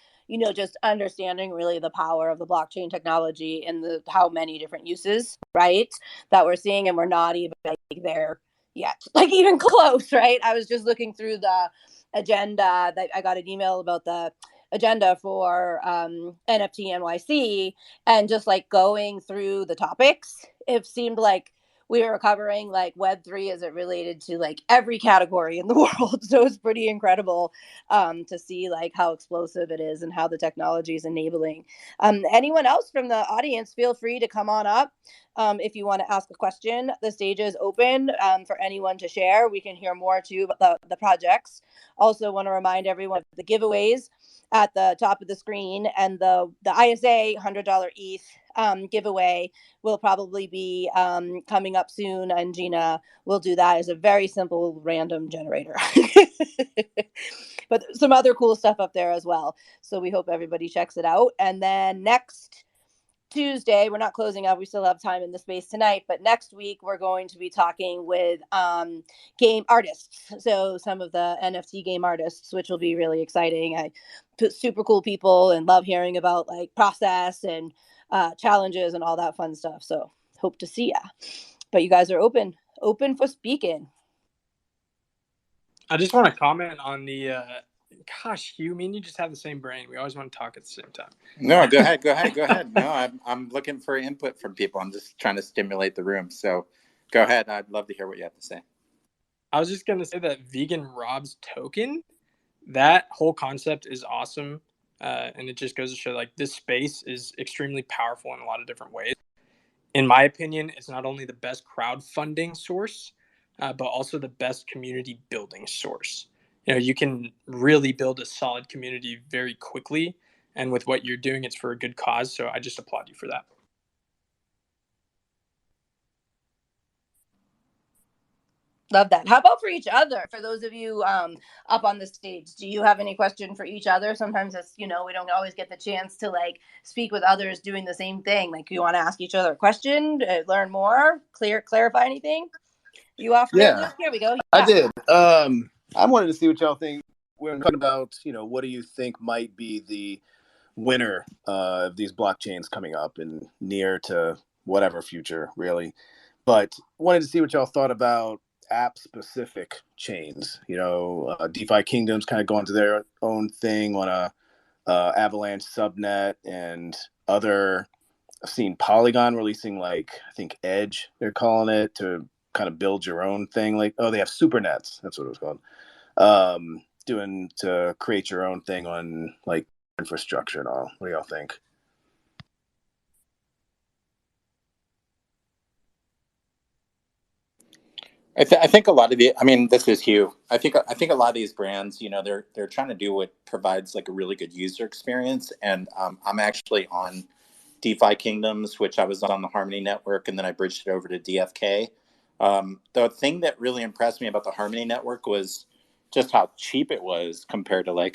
just understanding really the power of the blockchain technology and how many different uses, right, that we're seeing, and we're not even there yet, even close, right? I was just looking through the agenda that I got an email about the agenda for NFT NYC, and just going through the topics, it seemed like we were covering Web3 as it related to every category in the world. So it's pretty incredible to see how explosive it is and how the technology is enabling. Anyone else from the audience, feel free to come on up. If you want to ask a question, the stage is open for anyone to share. We can hear more too about the projects. Also want to remind everyone of the giveaways at the top of the screen, and the ISA $100 ETH giveaway will probably be coming up soon, and Gina will do that as a very simple random generator. But some other cool stuff up there as well. So we hope everybody checks it out. And then next Tuesday, we're not closing up. We still have time in the space tonight, but next week we're going to be talking with game artists. So some of the NFT game artists, which will be really exciting. Super cool people, and love hearing about process and challenges and all that fun stuff. So hope to see ya. But you guys are open for speaking. I just want to comment on the gosh, Hugh, me and you just have the same brain. We always want to talk at the same time. No, go ahead. No, I'm looking for input from people. I'm just trying to stimulate the room. So go ahead. I'd love to hear what you have to say. I was just going to say that Vegan Rob's token, that whole concept is awesome. And it just goes to show this space is extremely powerful in a lot of different ways. In my opinion, it's not only the best crowdfunding source, but also the best community building source. You can really build a solid community very quickly. And with what you're doing, it's for a good cause. So I just applaud you for that. Love that. How about for each other? For those of you up on the stage, do you have any question for each other? Sometimes it's, we don't always get the chance to speak with others doing the same thing. You want to ask each other a question, learn more, clarify anything? You off there, Luke? Here we go. Yeah. I did. I wanted to see what y'all think. We're talking about, what do you think might be the winner of these blockchains coming up in near to whatever future, really. But wanted to see what y'all thought about app-specific chains. DeFi Kingdom's kind of going to their own thing on a Avalanche subnet, and other. I've seen Polygon releasing I think Edge, they're calling it, to kind of build your own thing. They have Supernets, that's what it was called. Doing to create your own thing on infrastructure and all. What do y'all think? I think a lot of this is Hugh. I think a lot of these brands, they're trying to do what provides a really good user experience. And I'm actually on DeFi Kingdoms, which I was on the Harmony Network, and then I bridged it over to DFK. The thing that really impressed me about the Harmony Network was just how cheap it was compared to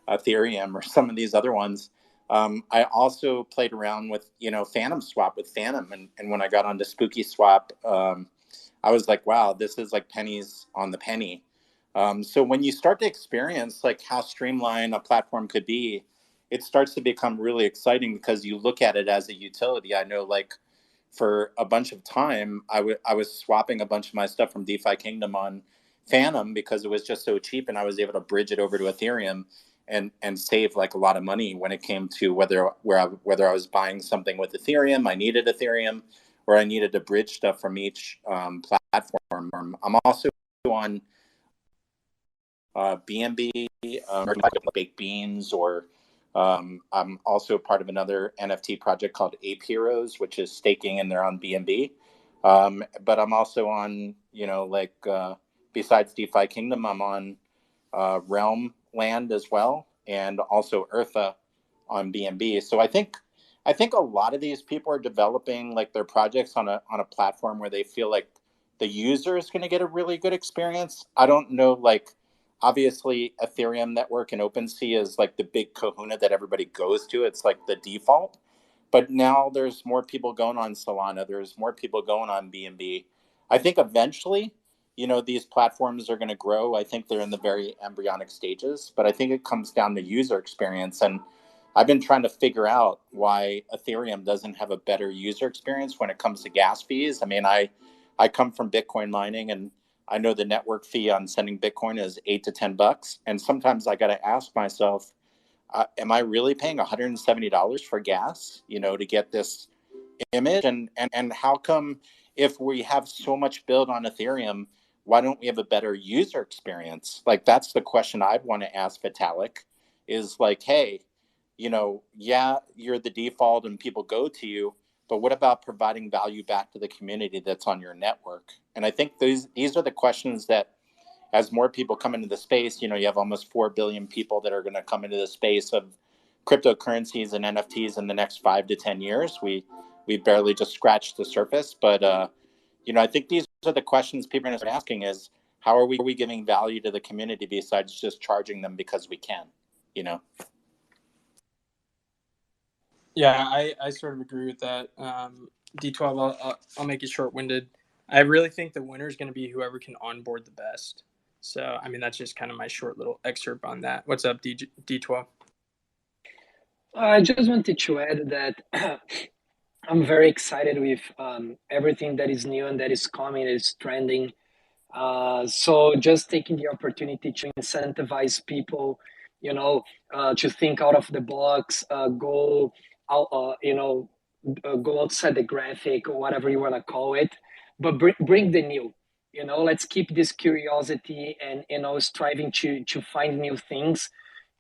Ethereum or some of these other ones. I also played around with Phantom Swap with Phantom, and when I got onto Spooky Swap, I was like, wow, this is pennies on the penny. So when you start to experience how streamlined a platform could be, it starts to become really exciting, because you look at it as a utility. I know for a bunch of time, I was swapping a bunch of my stuff from DeFi Kingdom on Phantom because it was just so cheap, and I was able to bridge it over to Ethereum and save a lot of money when it came to whether I was buying something with Ethereum, I needed Ethereum, or I needed to bridge stuff from each platform. I'm also on BNB, Baked Beans, or I'm also part of another NFT project called Ape Heroes, which is staking, and they're on BNB. But I'm also on, besides DeFi Kingdom, I'm on Realm Land as well, and also Eartha on BNB. So I think I think a lot of these people are developing like their projects on a platform where they feel like the user is going to get a really good experience. I don't know, like obviously Ethereum network and OpenSea is like the big kahuna that everybody goes to. It's like the default. But now there's more people going on Solana. There's more people going on BNB. I think eventually, these platforms are going to grow. I think they're in the very embryonic stages, but I think it comes down to user experience. And I've been trying to figure out why Ethereum doesn't have a better user experience when it comes to gas fees. I mean, I come from Bitcoin mining, and I know the network fee on sending Bitcoin is $8 to $10. And sometimes I got to ask myself, am I really paying $170 for gas, to get this image? And how come if we have so much build on Ethereum, why don't we have a better user experience? Like, that's the question I'd want to ask Vitalik is like, hey, yeah, you're the default and people go to you, but what about providing value back to the community that's on your network? And I think these are the questions that, as more people come into the space, you have almost 4 billion people that are going to come into the space of cryptocurrencies and NFTs in the next 5 to 10 years. We barely just scratched the surface, but I think these are the questions people are going to start asking: is how are we giving value to the community besides just charging them because we can? Yeah, I sort of agree with that. D12, I'll make it short-winded. I really think the winner is going to be whoever can onboard the best. So, I mean, that's just kind of my short little excerpt on that. What's up, D12? I just wanted to add that I'm very excited with everything that is new and that is coming, that is trending. So just taking the opportunity to incentivize people, to think out of the box, go out, go outside the graphic or whatever you want to call it, but bring the new. Let's keep this curiosity and striving to find new things,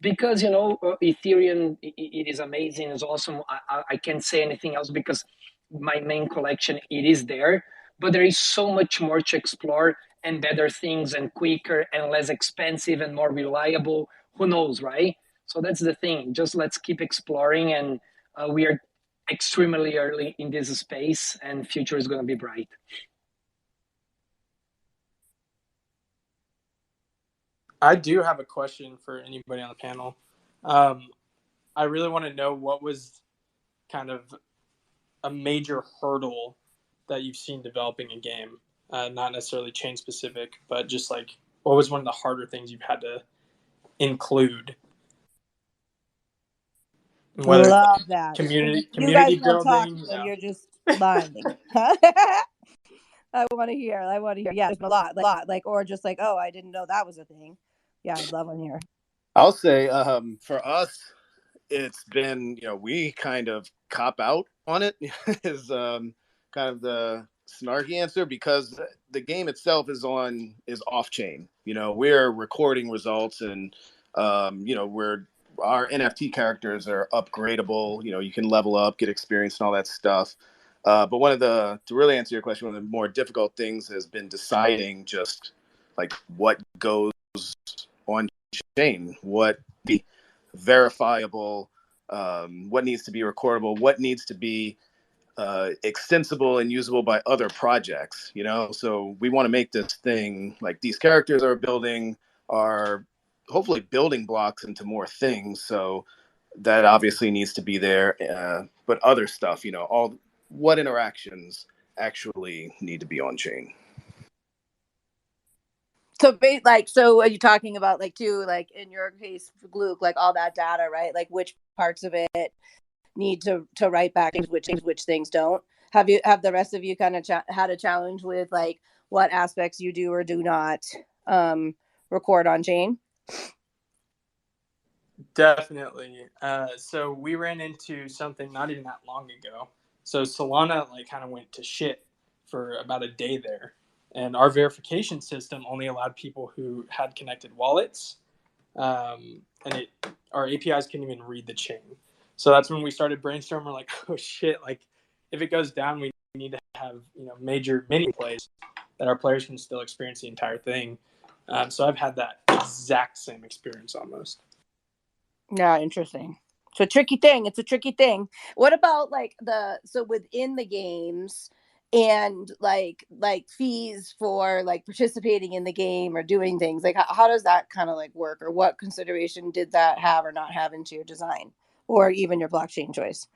because Ethereum, it is amazing, it's awesome. I can't say anything else because my main collection, it is there, but there is so much more to explore, and better things, and quicker and less expensive and more reliable. Who knows, right? So that's the thing. Just let's keep exploring, and we are extremely early in this space, and future is going to be bright. I do have a question for anybody on the panel. I really want to know what was kind of a major hurdle that you've seen developing a game, not necessarily chain specific, but just like what was one of the harder things you've had to include? Whether love that community you guys won't building, talk, and you're just lying. I want to hear. Yeah, there's a lot, like, or just like, oh, I didn't know that was a thing. Yeah, I'd love to hear. I'll say for us, it's been, we kind of cop out on it is kind of the snarky answer, because the game itself is off chain. We're recording results, and our NFT characters are upgradable. You can level up, get experience, and all that stuff. But to really answer your question, one of the more difficult things has been deciding just like what goes on chain, what be verifiable, what needs to be recordable, what needs to be extensible and usable by other projects. So we want to make this thing, like these characters are building, are hopefully building blocks into more things. So that obviously needs to be there, but other stuff, all what interactions actually need to be on chain. So are you talking about like too, like in your case, Luke, like all that data, right? Like which parts of it need to write back, which things don't? Have the rest of you kind of had a challenge with like what aspects you do or do not record on chain? Definitely. So we ran into something not even that long ago. So Solana like kind of went to shit for about a day there. And our verification system only allowed people who had connected wallets. And our APIs couldn't even read the chain. So that's when we started brainstorming, like, oh shit, like if it goes down, we need to have, major mini plays that our players can still experience the entire thing. So I've had that exact same experience almost. Yeah, interesting. So tricky thing. It's a tricky thing. What about like so within the games and like fees for like participating in the game or doing things, like how does that kind of like work, or what consideration did that have or not have into your design or even your blockchain choice?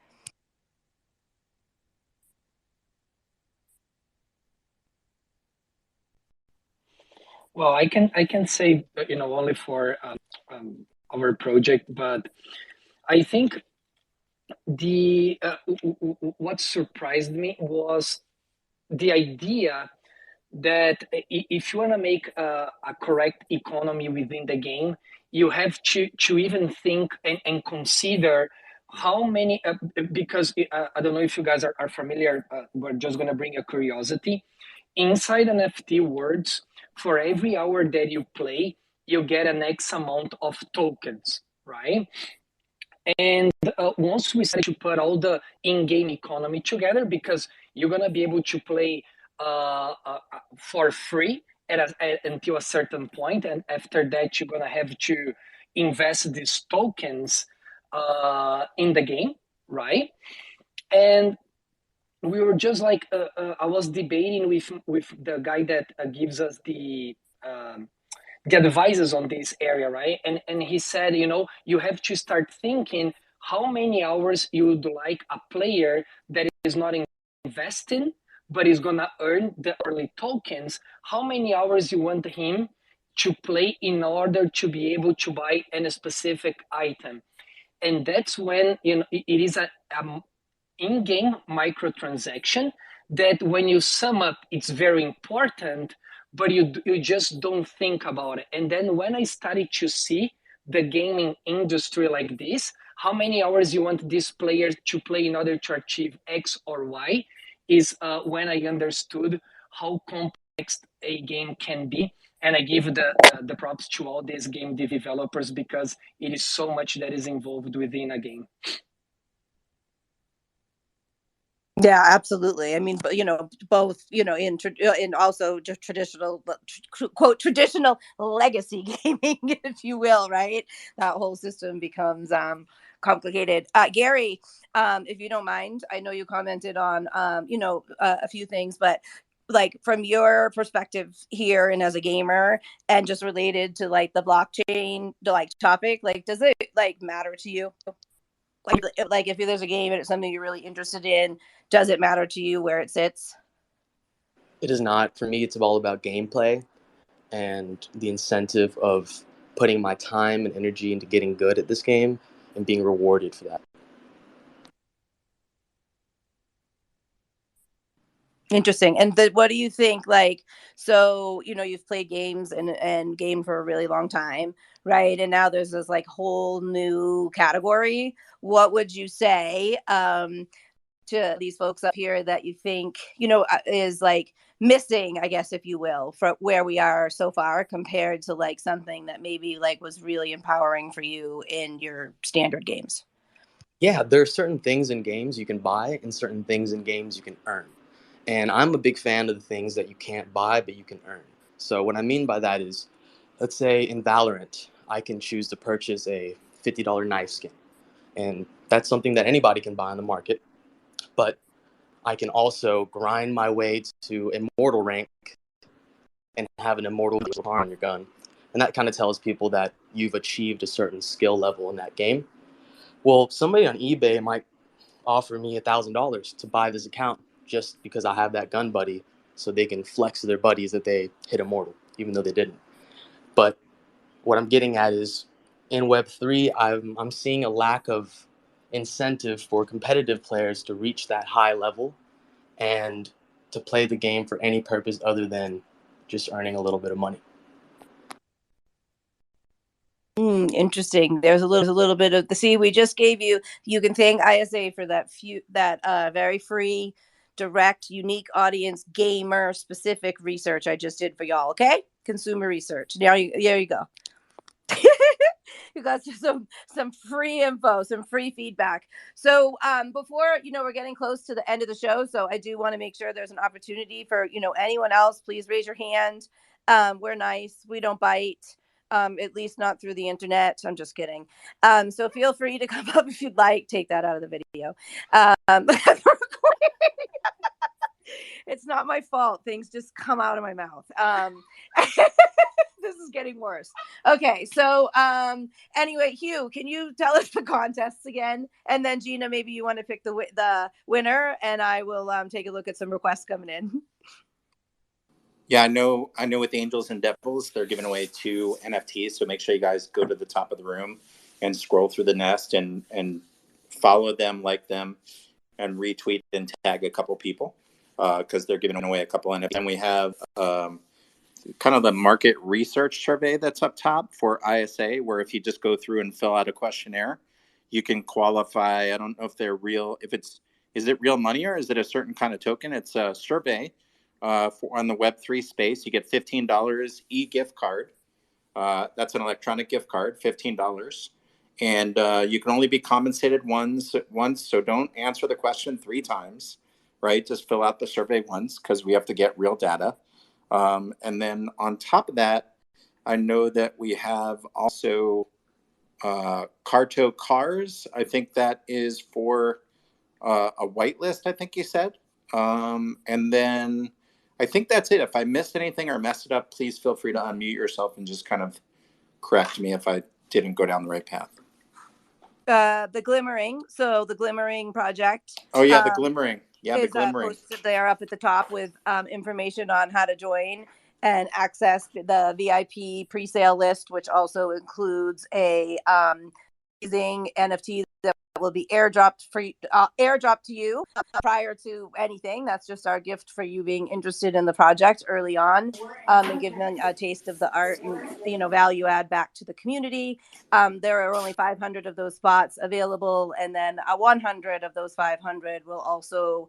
Well, I can say only for our project, but I think the what surprised me was the idea that if you want to make a correct economy within the game, you have to even think and consider how many, because I don't know if you guys are familiar, we're just going to bring a curiosity. Inside NFT words, for every hour that you play, you get an X amount of tokens, right? And once we start to put all the in-game economy together, because you're gonna be able to play for free until a certain point, and after that you're gonna have to invest these tokens in the game, right? And we were just like, I was debating with the guy that gives us um, the advisors on this area, right? And he said, you have to start thinking how many hours you would like a player that is not investing, but is gonna earn the early tokens. How many hours you want him to play in order to be able to buy any specific item? And that's when it is a in-game microtransaction that when you sum up, it's very important, but you just don't think about it. And then when I started to see the gaming industry like this, how many hours you want this player to play in order to achieve X or Y, is when I understood how complex a game can be. And I give the props to all these game developers, because it is so much that is involved within a game. Yeah, absolutely. I mean, but both, in also just traditional, quote, traditional legacy gaming, if you will, right? That whole system becomes complicated. Gary, if you don't mind, I know you commented on, a few things, but like from your perspective here and as a gamer, and just related to like the blockchain, the like topic, like, does it like matter to you? Like if there's a game and it's something you're really interested in, does it matter to you where it sits? It is not. For me, it's all about gameplay and the incentive of putting my time and energy into getting good at this game and being rewarded for that. Interesting. And what do you think? Like, so you've played games and game for a really long time, right? And now there's this like whole new category. What would you say to these folks up here that you think is like missing, I guess, if you will, for where we are so far compared to like something that maybe like was really empowering for you in your standard games? Yeah, there are certain things in games you can buy and certain things in games you can earn. And I'm a big fan of the things that you can't buy, but you can earn. So what I mean by that is, let's say in Valorant, I can choose to purchase a $50 knife skin. And that's something that anybody can buy on the market. But I can also grind my way to immortal rank and have an immortal bar on your gun. And that kind of tells people that you've achieved a certain skill level in that game. Well, somebody on eBay might offer me $1,000 to buy this account just because I have that gun buddy, so they can flex to their buddies that they hit immortal, even though they didn't. But what I'm getting at is, in Web3, I'm seeing a lack of incentive for competitive players to reach that high level and to play the game for any purpose other than just earning a little bit of money. Interesting. There's a little bit of we just gave you can thank ISA for that very free, direct, unique audience, gamer specific research I just did for y'all. Okay, consumer research. There you go. You got some free info, some free feedback. So before we're getting close to the end of the show, so I do want to make sure there's an opportunity for anyone else. Please raise your hand. We're nice. We don't bite. at least not through the internet. I'm just kidding. So feel free to come up if you'd like. Take that out of the video. It's not my fault. Things just come out of my mouth. This is getting worse. Okay, so anyway, Hugh, can you tell us the contests again? And then Gina, maybe you want to pick the winner, and I will take a look at some requests coming in. Yeah, I know with Angels and Devils, they're giving away 2 NFTs. So make sure you guys go to the top of the room and scroll through the nest and follow them, like them, and retweet and tag a couple people because they're giving away a couple NFTs. And we have kind of the market research survey that's up top for ISA, where if you just go through and fill out a questionnaire, you can qualify. I don't know if they're real, is it real money or is it a certain kind of token? It's a survey on the Web3 space. You get $15 e-gift card. That's an electronic gift card, $15. And you can only be compensated once, so don't answer the question 3 times, right? Just fill out the survey once because we have to get real data. And then on top of that, I know that we have also Carto Cars. I think that is for a whitelist, I think you said. And then I think that's it. If I missed anything or messed it up, please feel free to unmute yourself and just kind of correct me if I didn't go down the right path. The Glimmering. So the Glimmering project. Oh yeah, the Glimmering. Yeah, the Glimmering. Posted there up at the top with information on how to join and access the VIP pre-sale list, which also includes a amazing NFT that will be airdropped to you prior to anything. That's just our gift for you being interested in the project early on, and giving a taste of the art and value add back to the community. There are only 500 of those spots available, and then 100 of those 500 will also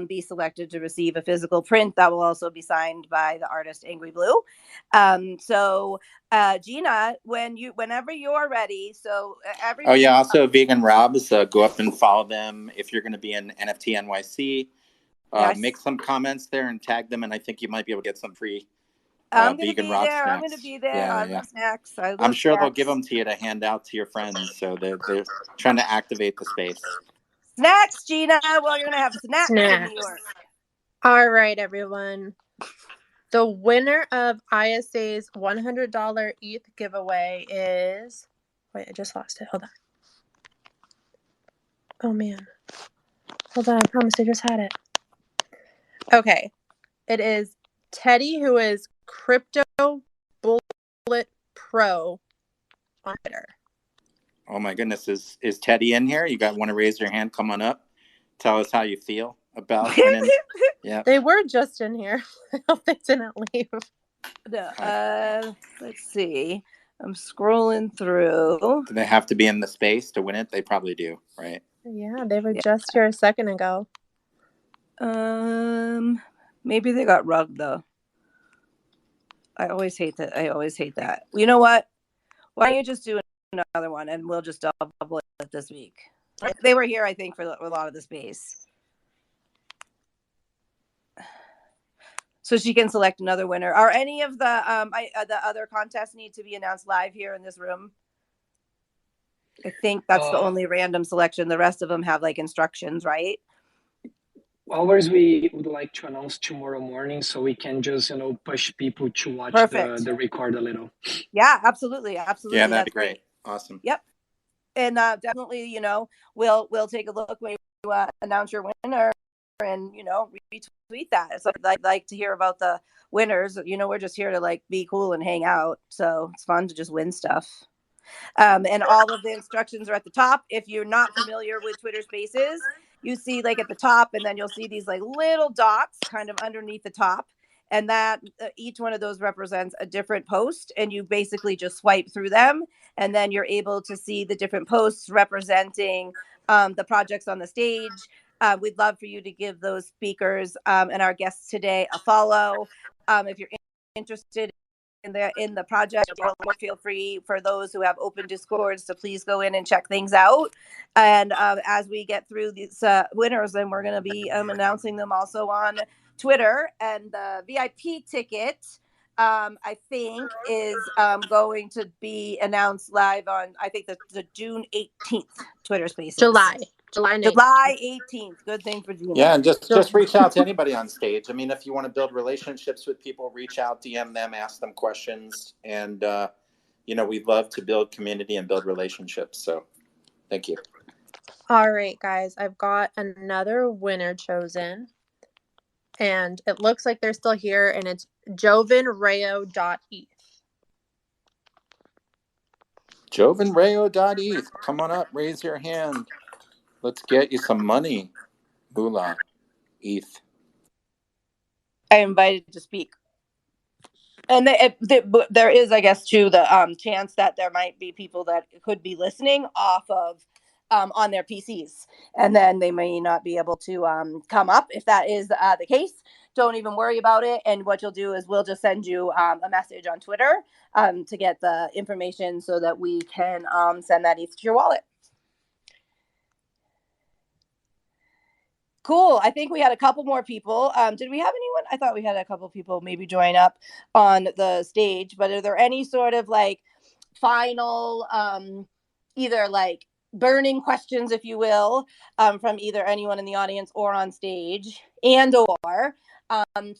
be selected to receive a physical print that will also be signed by the artist Angry Blue. So Gina, whenever you're ready. So oh yeah, also Vegan Robs, go up and follow them if you're going to be in NFT NYC. Yes. Make some comments there and tag them, and I think you might be able to get some free Vegan Rob snacks. I'm going to be there. Yeah, I love snacks. I'm sure they'll give them to you to hand out to your friends. So they're trying to activate the space. Snacks, Gina. Well, you're going to have snacks in New York. All right, everyone. The winner of ISA's $100 ETH giveaway is... Wait, I just lost it. Hold on. Oh, man. Hold on. I promise I just had it. Okay. It is Teddy, who is Crypto Bullet Pro on Twitter. Oh, my goodness. Is Teddy in here? You want to raise your hand? Come on up. Tell us how you feel about winning. Yeah, they were just in here. I hope they didn't leave. Let's see. I'm scrolling through. Do they have to be in the space to win it? They probably do, right? Yeah, they were just here a second ago. Maybe they got rugged though. I always hate that. You know what? Why don't you just do another one and we'll just double it this week? They were here, I think, for a lot of the space. So she can select another winner. Are any of the other contests need to be announced live here in this room? I think that's the only random selection. The rest of them have like instructions, right? Ours we would like to announce tomorrow morning so we can just push people to watch the record a little. Yeah, absolutely. Yeah, that'd be great. Awesome. Yep. And definitely, we'll take a look when you announce your winner and retweet that. So I'd like to hear about the winners. We're just here to like be cool and hang out. So it's fun to just win stuff. And all of the instructions are at the top. If you're not familiar with Twitter Spaces, you see like at the top, and then you'll see these like little dots kind of underneath the top. And that each one of those represents a different post, and you basically just swipe through them, and then you're able to see the different posts representing the projects on the stage. We'd love for you to give those speakers and our guests today a follow. If you're interested in the project, feel free for those who have open Discords to please go in and check things out. And as we get through these winners, then we're going to be announcing them also on Twitter. And the VIP ticket I think is going to be announced live on, I think, the June 18th Twitter Spaces. July 18th. Good thing for Gina. Yeah, and just reach out to anybody on stage. I mean, if you want to build relationships with people, reach out, DM them, ask them questions, and we'd love to build community and build relationships. So, thank you. All right, guys, I've got another winner chosen, and it looks like they're still here, and it's jovinrayo.eth. jovinrayo.eth. Come on up, raise your hand. Let's get you some money. Moolah. ETH. I invited to speak. And there is, I guess, too, the chance that there might be people that could be listening off of on their PCs, and then they may not be able to come up. If that is the case, don't even worry about it. And what you'll do is we'll just send you a message on Twitter to get the information so that we can send that ETH to your wallet. Cool. I think we had a couple more people. Did we have anyone? I thought we had a couple people maybe join up on the stage, but are there any sort of like final, either like burning questions, if you will, from either anyone in the audience or on stage, and or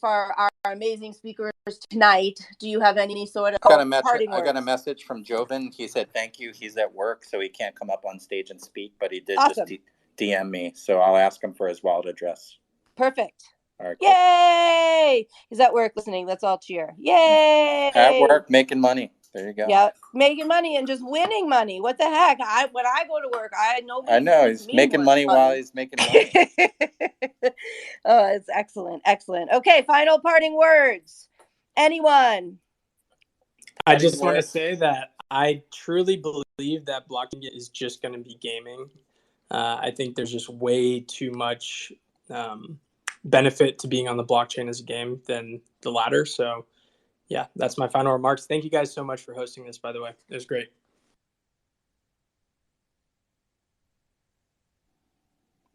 for our amazing speakers tonight, do you have any sort of parting words? I got a message from Jovin. He said thank you. He's at work, so he can't come up on stage and speak, but he did Awesome. just DM me, so I'll ask him for his wallet address. Perfect. All right. Cool. Yay! He's at work listening. Let's all cheer. Yay! At work, making money. There you go. Yeah, making money and just winning money. What the heck? When I go to work, I know he's making money while he's making money. Oh, it's excellent. Excellent. Okay, final parting words. Anyone? I just want to say that I truly believe that blockchain is just going to be gaming. I think there's just way too much benefit to being on the blockchain as a game than the latter. So, yeah, that's my final remarks. Thank you guys so much for hosting this, by the way. It was great.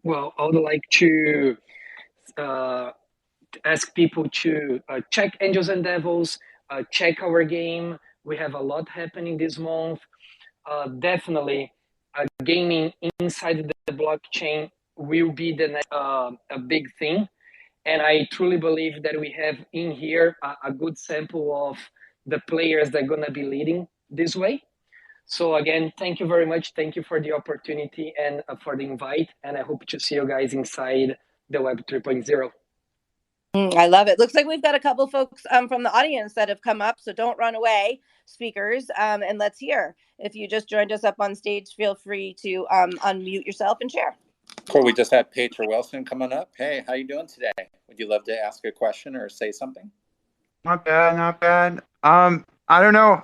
Well, I would like to ask people to check Angels and Devils, check our game. We have a lot happening this month. Definitely, gaming inside the blockchain will be the next a big thing. And I truly believe that we have in here a good sample of the players that are going to be leading this way. So again, thank you very much. Thank you for the opportunity and for the invite. And I hope to see you guys inside the Web 3.0. I love it. Looks like we've got a couple folks from the audience that have come up, so don't run away, speakers, and let's hear. If you just joined us up on stage, feel free to unmute yourself and share. Cool. We just had Petra Wilson coming up. Hey, how you doing today? Would you love to ask a question or say something? Not bad, not bad. I don't know.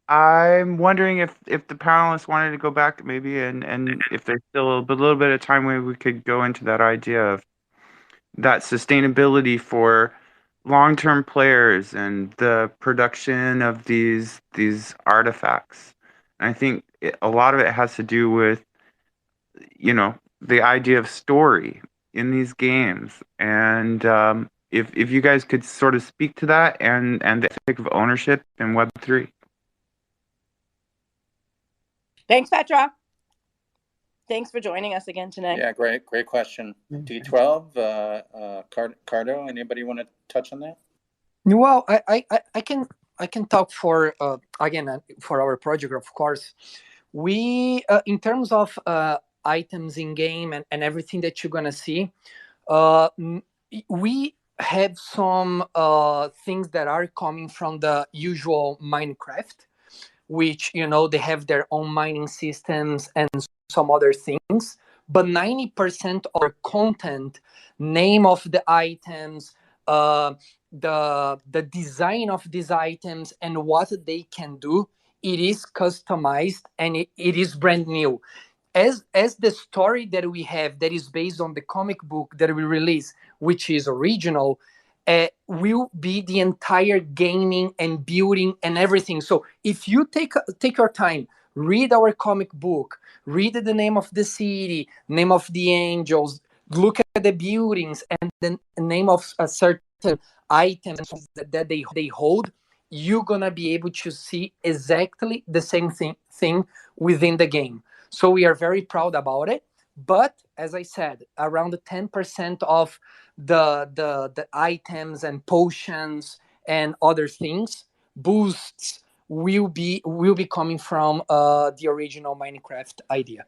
I'm wondering if the panelists wanted to go back maybe and if there's still a little bit of time where we could go into that idea of that sustainability for long-term players and the production of these artifacts. And I think a lot of it has to do with, the idea of story in these games. And if you guys could sort of speak to that and the ethic of ownership in Web3. Thanks, Petra. Thanks for joining us again tonight. Yeah, great question. D12, Cardo, anybody want to touch on that? Well, I can talk for again for our project, of course. We in terms of items in game and everything that you're gonna see, we have some things that are coming from the usual Minecraft, which they have their own mining systems and some other things, but 90% of our content, name of the items, the design of these items and what they can do, it is customized and it is brand new. As the story that we have that is based on the comic book that we release, which is original, will be the entire gaming and building and everything. So if you take your time, read our comic book, read the name of the city, name of the angels, look at the buildings and the name of a certain items that they hold, you're gonna be able to see exactly the same thing within the game. So we are very proud about it. But as I said, around 10% of the items and potions and other things boosts will be coming from the original Minecraft idea.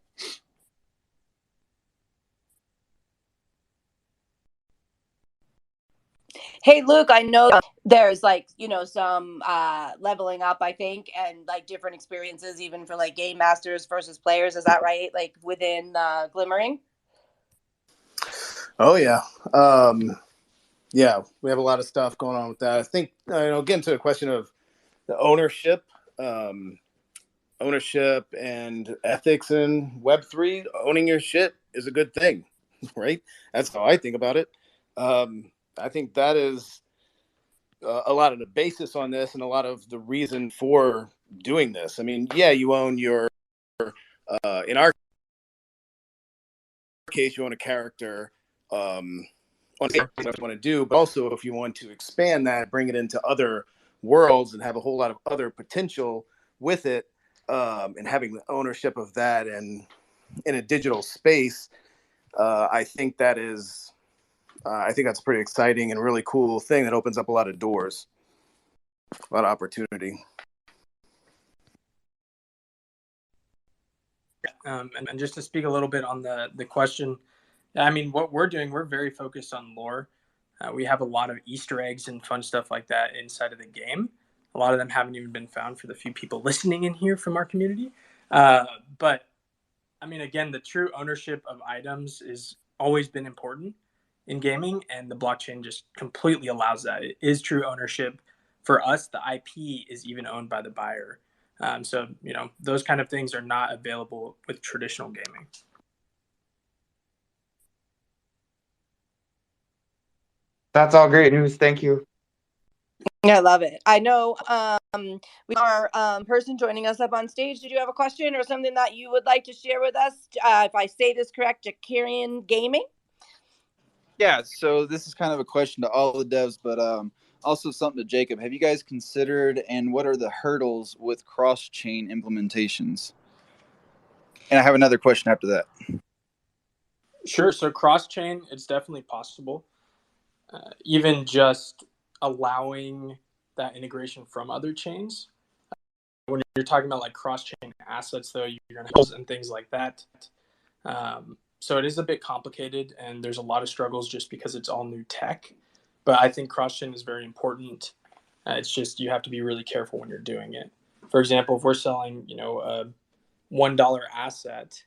Hey, Luke, I know there's like, some leveling up, I think, and like different experiences even for like game masters versus players. Is that right? Like within Glimmering? Oh, yeah. Yeah, we have a lot of stuff going on with that. I think, getting to the question of the ownership and ethics in Web3, owning your shit is a good thing, right? That's how I think about it. I think that is a lot of the basis on this and a lot of the reason for doing this. I mean, yeah, you own your, in our case, you own a character on what you want to do, but also if you want to expand that, bring it into other worlds and have a whole lot of other potential with it, and having the ownership of that and in a digital space, I think that's a pretty exciting and really cool thing that opens up a lot of doors, a lot of opportunity. And just to speak a little bit on the question, I mean, what we're doing, we're very focused on lore. We have a lot of Easter eggs and fun stuff like that inside of the game. A lot of them haven't even been found for the few people listening in here from our community. But I mean, again, the true ownership of items has always been important in gaming, and the blockchain just completely allows that. It is true ownership. For us, the IP is even owned by the buyer. So, those kind of things are not available with traditional gaming. That's all great news. Thank you. I love it. I know we our person joining us up on stage. Did you have a question or something that you would like to share with us? If I say this correct, Jakarian Gaming. Yeah, so this is kind of a question to all the devs, but also something to Jacob. Have you guys considered, and what are the hurdles with cross-chain implementations? And I have another question after that. Sure. So cross-chain, it's definitely possible. Even just allowing that integration from other chains. When you're talking about like cross-chain assets, though, you're going to have and things like that. So it is a bit complicated, and there's a lot of struggles just because it's all new tech. But I think cross-chain is very important. It's just you have to be really careful when you're doing it. For example, if we're selling, a $1 asset,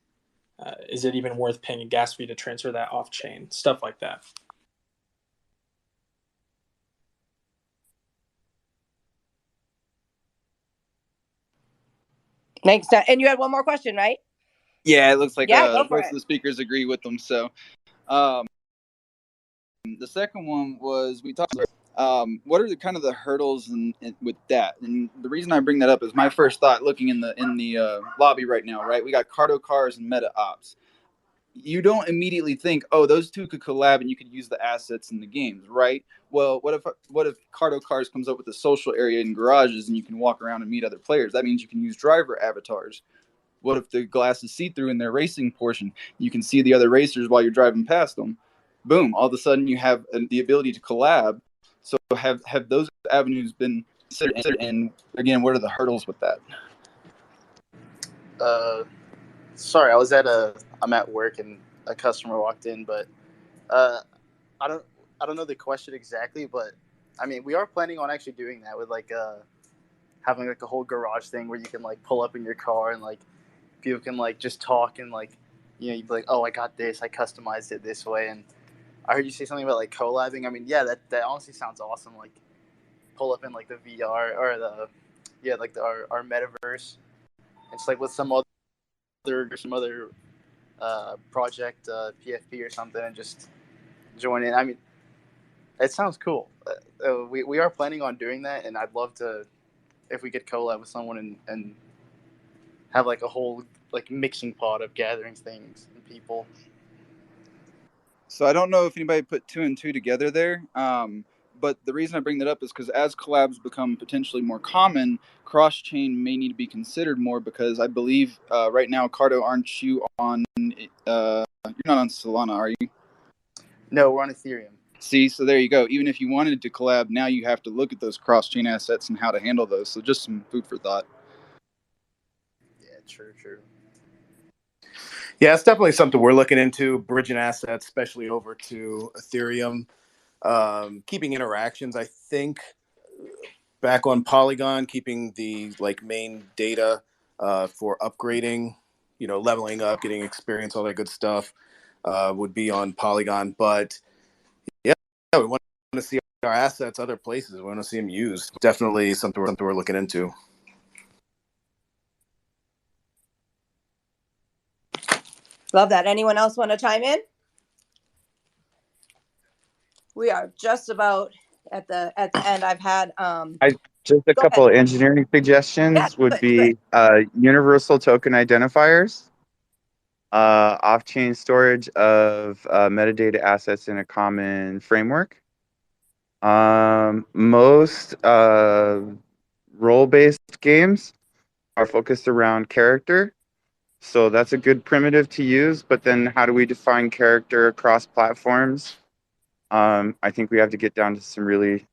is it even worth paying a gas fee to transfer that off-chain? Stuff like that. Makes sense. And you had one more question, right? Yeah, it looks like most of the speakers agree with them. So the second one was we talked about what are the kind of the hurdles with that. And the reason I bring that up is my first thought looking in the lobby right now, right? We got Cardo Cars and Meta Ops. You don't immediately think, oh, those two could collab and you could use the assets in the games, right? Well, what if Cardo Cars comes up with a social area in garages and you can walk around and meet other players? That means you can use driver avatars. What if the glass is see-through in their racing portion? You can see the other racers while you're driving past them. Boom! All of a sudden, you have the ability to collab. So have those avenues been considered? And again, what are the hurdles with that? Sorry, I'm at work and a customer walked in, but I don't know the question exactly, but I mean, we are planning on actually doing that with like having like a whole garage thing where you can like pull up in your car and like people can like just talk and like you'd be like, oh, I got this, I customized it this way. And I heard you say something about like collabing. I mean, yeah, that honestly sounds awesome. Like pull up in like the VR or our metaverse. It's like with some other project, PFP or something, and just join in. I mean, it sounds cool. We are planning on doing that, and I'd love to if we could collab with someone and have like a whole like mixing pot of gathering things and people. So I don't know if anybody put two and two together there, But the reason I bring that up is because as collabs become potentially more common, cross-chain may need to be considered more, because I believe right now, Cardo, aren't you on, you're not on Solana, are you? No, we're on Ethereum. See, so there you go. Even if you wanted to collab, now you have to look at those cross-chain assets and how to handle those. So just some food for thought. Yeah, true. Yeah, it's definitely something we're looking into, bridging assets, especially over to Ethereum. Keeping interactions, I think, back on Polygon, keeping the main data for upgrading, leveling up, getting experience, all that good stuff would be on Polygon. But yeah, we want to see our assets other places. We want to see them used. Definitely something we're looking into. Love that. Anyone else want to chime in? We are just about at the end. I've had just a go couple ahead. of engineering suggestions would be universal token identifiers, off-chain storage of metadata assets in a common framework. Most role-based games are focused around character, so that's a good primitive to use. But then, how do we define character across platforms? I think we have to get down to some really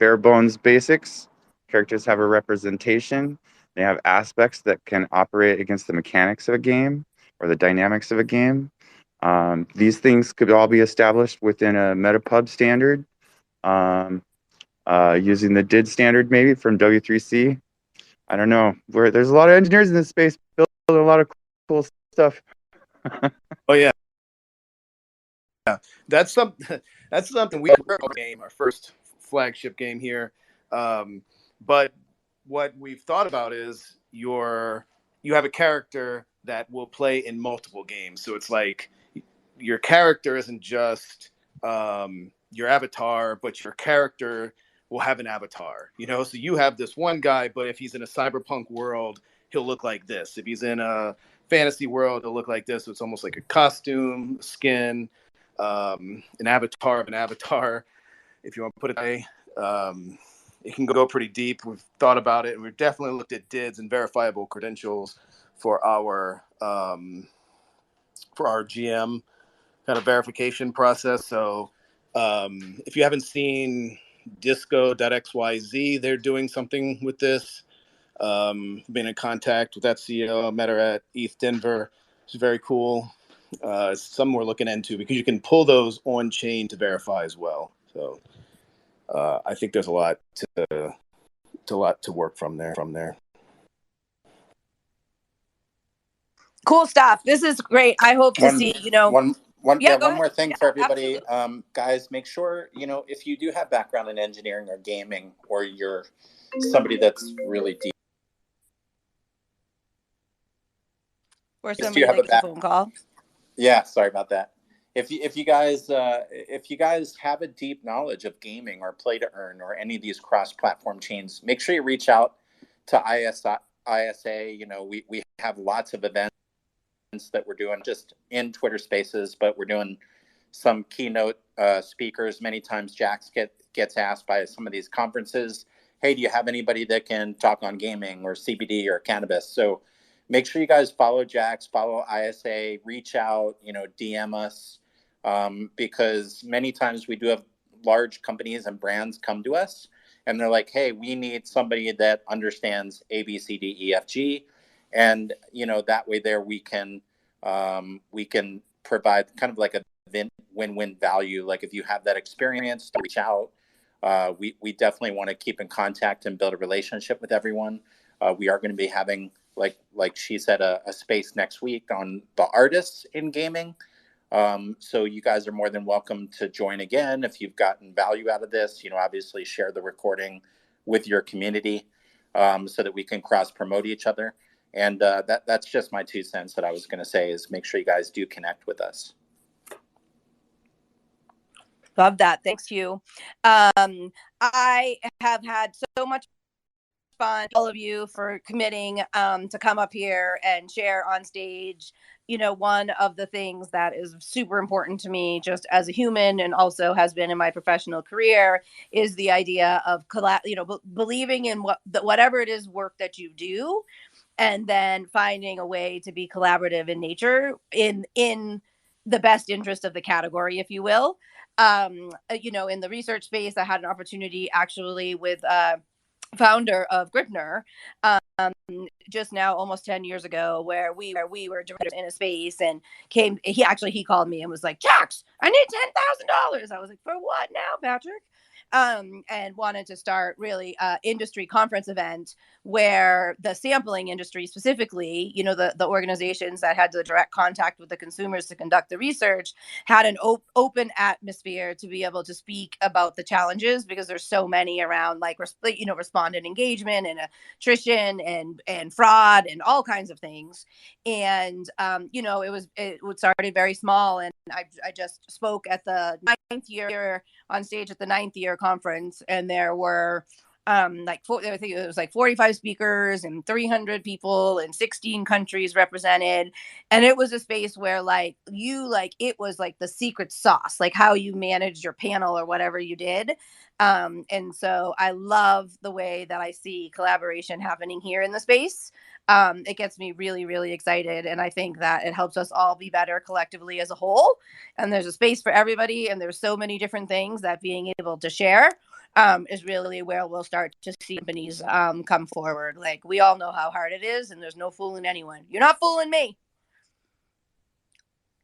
bare bones basics. Characters have a representation. They have aspects that can operate against the mechanics of a game or the dynamics of a game. These things could all be established within a metapub standard, using the DID standard maybe from W3C. I don't know. There's a lot of engineers in this space building a lot of cool stuff. Oh yeah. That's something we game, our first flagship game here. But what we've thought about is you have a character that will play in multiple games. So it's like your character isn't just your avatar, but your character will have an avatar. So you have this one guy, but if he's in a cyberpunk world, he'll look like this. If he's in a fantasy world, he'll look like this. So it's almost like a costume, skin, an avatar of an avatar, if you want to put it that way. It can go pretty deep. We've thought about it, and we've definitely looked at DIDs and verifiable credentials for our GM kind of verification process. So if you haven't seen disco.xyz, they're doing something with this. Been in contact with that CEO. I met her at ETH Denver. It's very cool. It's something we're looking into because you can pull those on chain to verify as well. So I think there's a lot to work from there. Cool stuff. This is great. I hope to see, one go more thing ahead. for everybody. Guys, make sure, if you do have background in engineering or gaming, or you're somebody that's really deep. Or somebody that gets a phone call. Yeah, sorry about that. If you guys have a deep knowledge of gaming or play to earn or any of these cross-platform chains, make sure you reach out to ISA. We have lots of events that we're doing just in Twitter Spaces, but we're doing some keynote speakers. Many times Jax gets asked by some of these conferences, hey, do you have anybody that can talk on gaming or CBD or cannabis? So make sure you guys follow Jax, follow ISA, reach out, DM us, because many times we do have large companies and brands come to us and they're like, hey, we need somebody that understands A, B, C, D, E, F, G. And, that way there we can provide kind of like a win-win value. Like if you have that experience, to reach out. We definitely want to keep in contact and build a relationship with everyone. We are going to be having, like she said, a space next week on the artists in gaming. So you guys are more than welcome to join again if you've gotten value out of this. Obviously share the recording with your community so that we can cross promote each other. And that's just my 2 cents that I was going to say is make sure you guys do connect with us. Love that. Thanks, you. I have had so much fun, all of you, for committing to come up here and share on stage one of the things that is super important to me just as a human and also has been in my professional career is the idea of believing in whatever it is work that you do, and then finding a way to be collaborative in nature in the best interest of the category, if you will. In the research space, I had an opportunity actually with founder of Gripner, just now almost 10 years ago, where we were directors in a space, and he called me and was like, Jax, I need $10,000. I was like, for what now, Patrick? And wanted to start really industry conference event where the sampling industry specifically, the organizations that had the direct contact with the consumers to conduct the research, had an open atmosphere to be able to speak about the challenges, because there's so many around, like, respondent engagement and attrition and fraud and all kinds of things. And it started very small, and I just spoke at the 9th year on stage at the 9th year conference, and there were I think it was like 45 speakers and 300 people in 16 countries represented. And it was a space where it was like the secret sauce, like how you managed your panel or whatever you did. And so I love the way that I see collaboration happening here in the space. It gets me really, really excited. And I think that it helps us all be better collectively as a whole. And there's a space for everybody. And there's so many different things that being able to share is really where we'll start to see companies come forward. Like, we all know how hard it is, and there's no fooling anyone. You're not fooling me.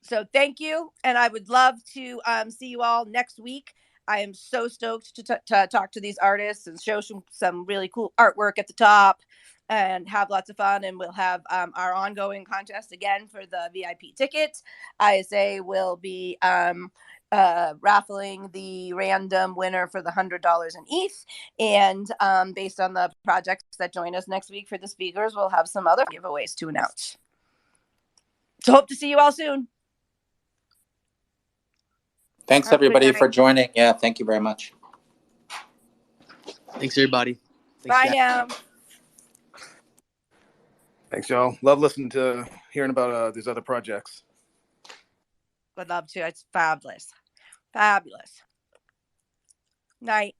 So thank you. And I would love to see you all next week. I am so stoked to talk to these artists and show some really cool artwork at the top and have lots of fun. And we'll have our ongoing contest again for the VIP tickets. ISA will be raffling the random winner for the $100 in ETH. And based on the projects that join us next week for the speakers, we'll have some other giveaways to announce. So hope to see you all soon. Thanks, everybody, for joining. Yeah, thank you very much. Thanks, everybody. Bye now. Thanks, y'all. Love hearing about these other projects. Would love to. It's fabulous. Fabulous. Night.